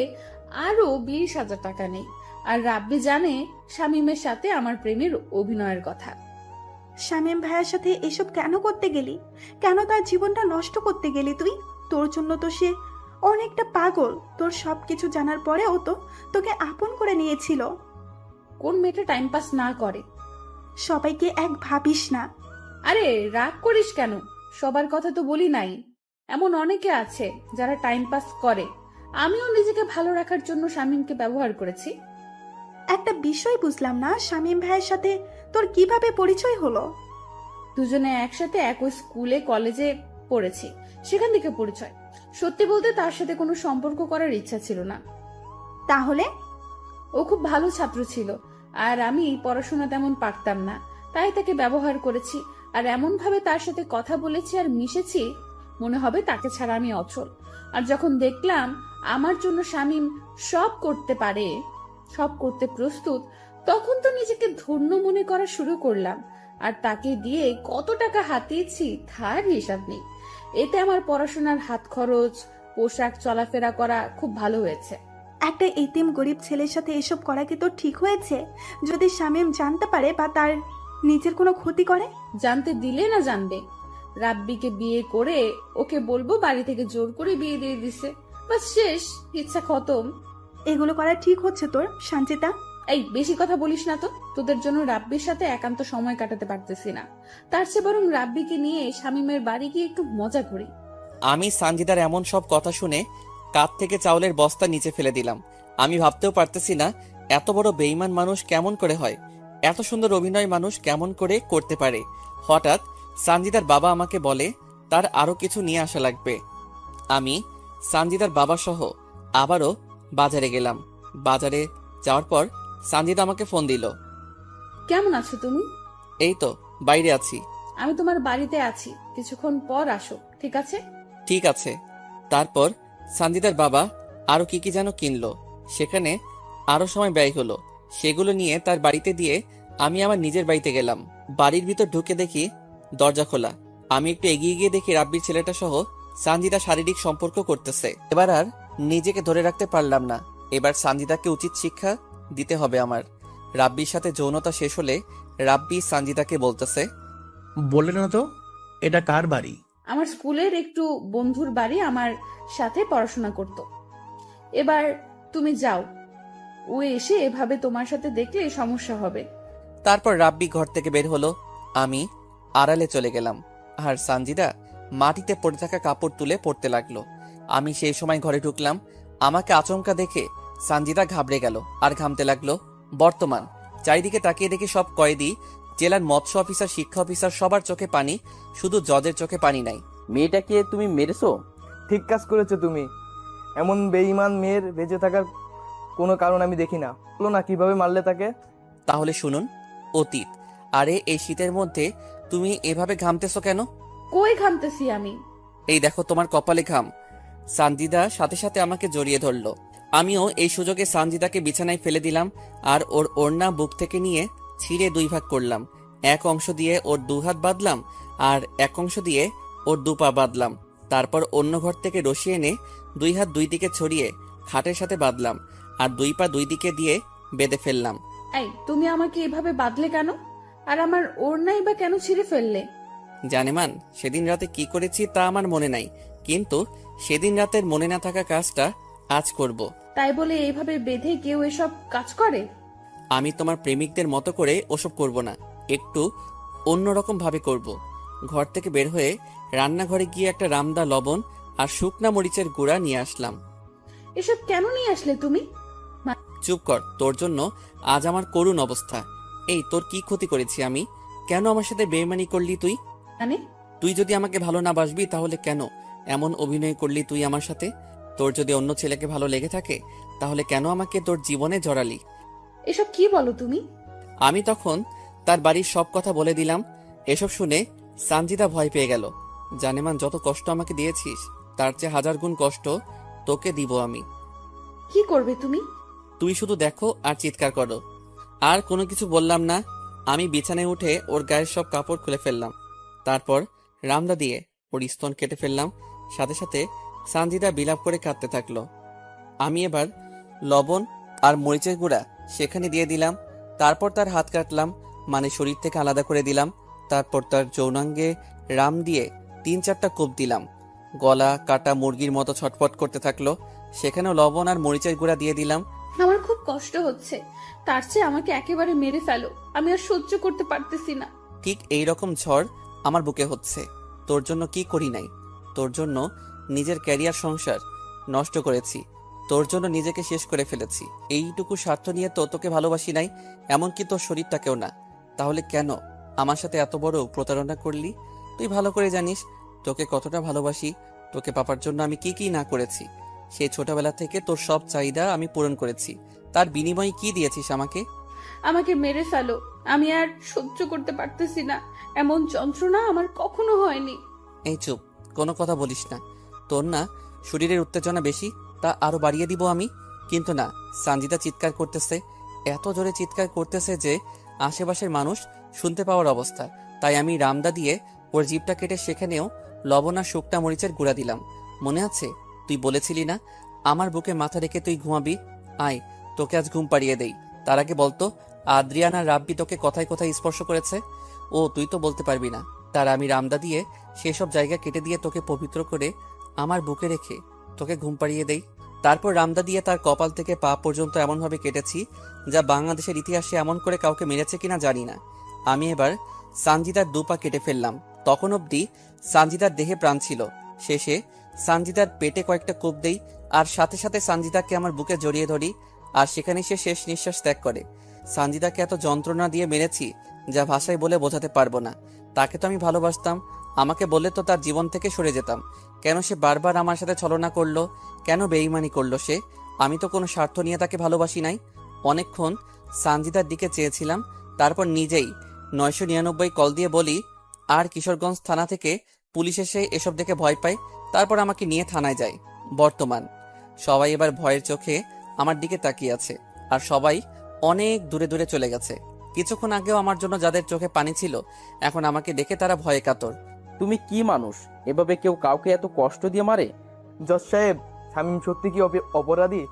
আরো 20,000 টাকা নেই। আর রাব্বি জানে শামীমের সাথে আমার প্রেমের অভিনয়ের কথা। শামীম ভাইয়ের সাথে এসব কেন করতে গেলি? কেন তার জীবনটা নষ্ট করতে গেলি তুই? তোর জন্য তো সে অনেকটা পাগল। তোর সবকিছু জানার পরেও তো তোকে আপন করে নিয়েছিল। কোন মেয়েটা টাইম পাস না করে? সবাইকে এক ভাবিস না। আরে রাগ করিস কেন? সবার কথা তো বলি নাই, এমন অনেকে আছে যারা টাইম পাস করে। আমিও নিজেকে ভালো রাখার জন্য শামীমকে ব্যবহার করেছি। একটা বিষয় বুঝলাম না, শামীম ভাইয়ের সাথে তোর কিভাবে পরিচয় হলো? দুজনে একসাথে একই স্কুলে কলেজে পড়েছি, সেখান থেকে পরিচয়। সত্যি বলতে তার সাথে কোনো সম্পর্ক করার ইচ্ছা ছিল না। তাহলে? ও খুব ভালো ছাত্র ছিল, আর আমি পড়াশোনা তেমন পারতাম না, তাই তাকে ব্যবহার করেছি। আর এমন ভাবে তার সাথে কথা বলেছি আর মিশেছি, মনে হবে তাকে ছাড়া আমি অচল। আর যখন দেখলাম আমার জন্য শামীম সব করতে পারে, সব করতে প্রস্তুত, তখন তো নিজেকে ধন্য মনে করা শুরু করলাম। আর তাকে দিয়ে কত টাকা হাতিয়েছি তার হিসাব নেই। এতে আমার পড়াশোনার হাত খরচ, পোশাক, চলাফেরা করা খুব ভালো হয়েছে। একটা এতিম গরিব ছেলের সাথে এসব করা কি তোর ঠিক হয়েছে? যদি শামীম জানতে পারে বা তার নিজের কোনো ক্ষতি করে? জানতে দিলে না জানবে? রাব্বিকে বিয়ে করে ওকে বলবো বাড়ি থেকে জোর করে বিয়ে দিয়ে দিছে, বাস শেষ, ইচ্ছা খতম। এগুলো করা ঠিক হচ্ছে তোর, সঞ্চিতা? এই বেশি কথা বলিস না তো। তোদের জন্য রাব্বির সাথে একান্ত সময় কাটাতে পারতেছি না, তার চেয়ে বরং রাব্বিকে নিয়ে শামীমের বাড়ি গিয়ে একটু মজা করি। আমি সানজিদার এমন সব কথা শুনে কাঁধ থেকে চাউলের বস্তা নিচে ফেলে দিলাম। আমি ভাবতেও পারতেছি না এত বড় বেঈমান মানুষ কেমন করে হয়, এত সুন্দর অভিনয় মানুষ কেমন করে করতে পারে। হঠাৎ সানজিদার বাবা আমাকে বলে তার আরো কিছু নিয়ে আসা লাগবে। আমি সানজিদার বাবা সহ আবারও বাজারে গেলাম। বাজারে যাওয়ার পর সানজিদা আমাকে ফোন দিল। কেমন আছো তুমি? এই তো বাইরে আছি। আমি তোমার বাড়িতে আছি, কিছুক্ষণ পর আসো, ঠিক আছে? ঠিক আছে। তারপর সানজিদার বাবা আরো কি কি যেন কিনলো, সেখানে আরো সময় ব্যয় হলো। সেগুলো নিয়ে তার বাড়িতে দিয়ে আমি আমার নিজের বাড়িতে গেলাম। বাড়ির ভিতর ঢুকে দেখি দরজা খোলা। আমি একটু এগিয়ে গিয়ে দেখি রাব্বির ছেলেটা সহ সানজিদা শারীরিক সম্পর্ক করতেছে। এবার আর নিজেকে ধরে রাখতে পারলাম না। এবার সানজিদাকে উচিত শিক্ষা দিতে হবে আমার। রাব্বির সাথে যৌনতা শেষ হলে রাব্বি সানজিদাকে বলতেছে, বললে না তো এটা কার বাড়ি? আমার স্কুলের একটু বন্ধুর বাড়ি, আমার সাথে পড়াশোনা করত। এবার তুমি যাও, ও এসে এভাবে তোমার সাথে দেখলে সমস্যা হবে। তারপর রাব্বি ঘর থেকে বের হলো। আমি আড়ালে চলে গেলাম আর সানজিদা মাটিতে পড়ে থাকা কাপড় তুলে পড়তে লাগলো। আমি সেই সময় ঘরে ঢুকলাম। আমাকে আচমকা দেখে সানজিদা ঘাবড়ে গেল আর ঘামতে লাগলো। বর্তমান চারিদিকে তাকিয়ে দেখি সব কয়েদি, জেলার মৎস্য অফিসার, শিক্ষা অফিসার, সবার চোখে পানি, শুধু জজের চোখে পানি নাই। মেয়েটাকে তুমি মেরেছো? ঠিক কাজ করেছো তুমি। এমন বেঈমান মেয়ের বেঁচে থাকার কোনো কারণ আমি দেখি না। বলো না কিভাবে মারলে তাকে? তাহলে শুনুন অতীত। আরে এই শীতের মধ্যে তুমি এভাবে ঘামতেছো কেন? কই ঘামতেছি আমি? এই দেখো তোমার কপালে ঘাম। সানজিদা সাথে সাথে আমাকে জড়িয়ে ধরলো। আমিও এই সুযোগে সানজিদাকে বিছানায় ফেলে দিলাম আর ওর ওড়না বুক থেকে নিয়ে ছিঁড়ে দুই ভাগ করলাম। এক অংশ দিয়ে ওর দু হাত বাঁধলাম আর এক অংশ দিয়ে ওর দু পা বাঁধলাম। তারপর অন্য ঘর থেকে রশি এনে দুই হাত দুই দিকে ছড়িয়ে খাটের সাথে বাঁধলাম আর দুই পা দুই দিকে দিয়ে বেঁধে ফেললাম। এই তুমি আমাকে এভাবে বাঁধলে কেন? আর আমার ওড়নাই বা কেন ছিঁড়ে ফেললে? জানেমান সেদিন রাতে কি করেছি তা আমার মনে নাই, কিন্তু সেদিন রাতের মনে না থাকা কাজটা আজ করব। তাই বলে এইভাবে বেঁধে কেউ এসব কাজ করে? আমি তোমার প্রেমিকদের মতো করে ওসব করব না, একটু অন্যরকম ভাবে করব। ঘর থেকে বের হয়ে রান্নাঘরে গিয়ে একটা রামদা লবণ আর শুকনা মরিচের গুঁড়া নিয়ে আসলাম। এসব কেন নিয়ে আসলে তুমি? চুপ কর, তোর জন্য আজ আমার করুণ অবস্থা। এই তোর কি ক্ষতি করেছি আমি? কেন আমার সাথে বেইমানি করলি তুই? মানে? তুই যদি আমাকে ভালো না বাসবি তাহলে কেন এমন অভিনয় করলি তুই আমার সাথে? তোর যদি অন্য ছেলেকে ভালো লেগে থাকে তাহলে কেন আমাকে তোর জীবনে জড়ালি? এসব কি বলো তুমি? আমি তখন তার বাড়ির সব কথা বলে দিলাম। এসব শুনে সানজিদা ভয় পেয়ে গেল। জানেমান যত কষ্ট আমাকে দিয়েছিস তার চেয়ে 1000 গুণ কষ্ট তোকে দিব আমি। কি করবে তুমি? তুই শুধু দেখো আর চিৎকার করো। আর কোনো কিছু বললাম না। আমি বিছানায় উঠে ওর গায়ের সব কাপড় খুলে ফেললাম। তারপর রামদা দিয়ে ওর স্তন কেটে ফেললাম। সাথে সাথে সানজিদা বিলাপ করে কাঁদতে থাকলো। আমি এবার লবণ আর মরিচের গুঁড়া সেখানে দিয়ে দিলাম। তারপর তার হাত কাটলাম, মানে শরীর থেকে আলাদা করে দিলাম। তারপর তার যৌনাঙ্গে রাম দিয়ে 3-4টা কোপ দিলাম। গলা কাটা মুরগির মতো ছটফট করতে থাকলো। সেখানেও লবণ আর মরিচের গুঁড়া দিয়ে দিলাম। আমার খুব কষ্ট হচ্ছে, তার চেয়ে আমাকে একেবারে মেরে ফেলো, আমি আর সহ্য করতে পারতেছি না। ঠিক এই রকম ঝড় আমার বুকে হচ্ছে। তোর জন্য কি করি নাই? তোর জন্য নিজের ক্যারিয়ার, সংসার নষ্ট করেছি। তোর জন্য নিজেকে শেষ করে ফেলেছি। এইটুকু স্বার্থ নিয়ে তো তোকে ভালোবাসি নাই, এমনকি তোর শরীরটাকেও না। তাহলে কেন আমার সাথে এত বড় প্রতারণা করলি? তুই ভালো করে জানিস তোকে কতটা ভালোবাসি। তোকে পাবার জন্য আমি কি কি না করেছি। সেই ছোটবেলা থেকে তোর সব চাহিদা আমি পূরণ করেছি। তার বিনিময়ে কি দিয়েছিস আমাকে? আমাকে মেরে ফেলো, আমি আর সহ্য করতে পারতেছি না। এমন যন্ত্রণা আমার কখনো হয়নি। এই চুপ, কোনো কথা বলিস না। তোর না শরীরের উত্তেজনা বেশি, তা আরো বাড়িয়ে দিব আমি। কিন্তু না, সানজিদা চিৎকার করতেছে, এত জোরে চিৎকার করতেছে যে আশেপাশের মানুষ শুনতে পাওয়ার অবস্থা। তাই আমি রামদা দিয়ে ওর জিভটা কেটে সেখানেও লবণ আর শুকনা মরিচের গুঁড়া দিলাম। মনে আছে তুই বলেছিলি না আমার বুকে মাথা রেখে তুই ঘুমাবি? আয়, তোকে আজ ঘুম পাড়িয়ে দেই। তার আগে বলতো, আদ্রিয়ান আর রাব্বি তোকে কথায় কথায় স্পর্শ করেছে? ও তুই তো বলতে পারবি না। তার আমি রামদা দিয়ে সেসব জায়গা কেটে দিয়ে তোকে পবিত্র করে আমার বুকে রেখে তোকে ঘুম পাড়িয়ে দেই। তারপর রামদা দিয়ে তার কপাল থেকে পা পর্যন্ত এমনভাবে কেটেছি যা বাংলাদেশের ইতিহাসে এমন করে কাউকে মেরেছে কিনা জানি না। আমি এবার সানজিদার দুপা কেটে ফেললাম। তখন অবধি সানজিদার দেহে প্রাণ ছিল। শেষে সানজিদার পেটে কয়েকটা কোপ দেই, আর সাথে সাথে সানজিদাকে আমার বুকে জড়িয়ে ধরি, আর সেখানে সে শেষ নিঃশ্বাস ত্যাগ করে। সানজিদাকে এত যন্ত্রণা দিয়ে মেরেছি যা ভাষায় বলে বোঝাতে পারবো না। তাকে তো আমি ভালোবাসতাম, আমাকে বললে তো তার জীবন থেকে সরে যেতাম। কেন সে বারবার আমার সাথে ছলনা করলো? কেন বেইমানি করলো সে? আমি তো কোনো স্বার্থ নিয়ে তাকে ভালোবাসি নাই। অনেকক্ষণ সানজিদার দিকে চেয়েছিলাম, তারপর নিজেই 999 কল দিয়ে বলি, আর কিশোরগঞ্জ থানা থেকে পুলিশ এসে এসব দেখে ভয় পায়, তারপর আমাকে নিয়ে থানায় যায়। বর্তমান সবাই এবার ভয়ের চোখে আমার দিকে তাকিয়ে আছে, আর সবাই অনেক দূরে দূরে চলে গেছে। কিছুক্ষণ আগেও আমার জন্য যাদের চোখে পানি ছিল, এখন আমাকে দেখে তারা ভয়ে কাতর। তুমি কি মানুষ, এভাবে কেউ কাউকে এত কষ্ট দিয়ে মারে? জজ সাহেব, শামীম সত্যি কি অপরাধী?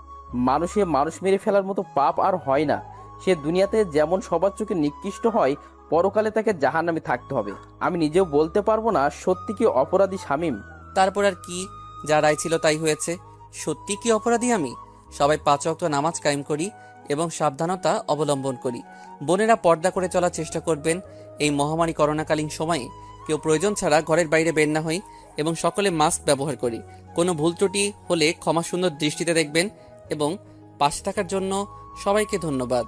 মানুষে মানুষ মেরে ফেলার মতো পাপ আর হয় না। সে দুনিয়াতে যেমন সবার চোখে নিকৃষ্ট হয়, পরকালে তাকে জাহান্নামে থাকতে হবে। আমি নিজেও বলতে পারবো না সত্যি কি অপরাধী শামীম। তারপর আর কি, যা রায় ছিল তাই হয়েছে। সত্যি কি অপরাধী আমি? সবাই 5 ওয়াক্ত নামাজ কায়েম করি এবং সাবধানতা অবলম্বন করি। বোনেরা পর্দা করে চলার চেষ্টা করবেন। এই মহামারী করোনাকালীন সময়ে কেউ প্রয়োজন ছাড়া ঘরের বাইরে বের না হই, এবং সকলে মাস্ক ব্যবহার করি। কোনো ভুল ত্রুটি হলে ক্ষমা সুন্দর দৃষ্টিতে দেখবেন, এবং পাশে থাকার জন্য সবাইকে ধন্যবাদ।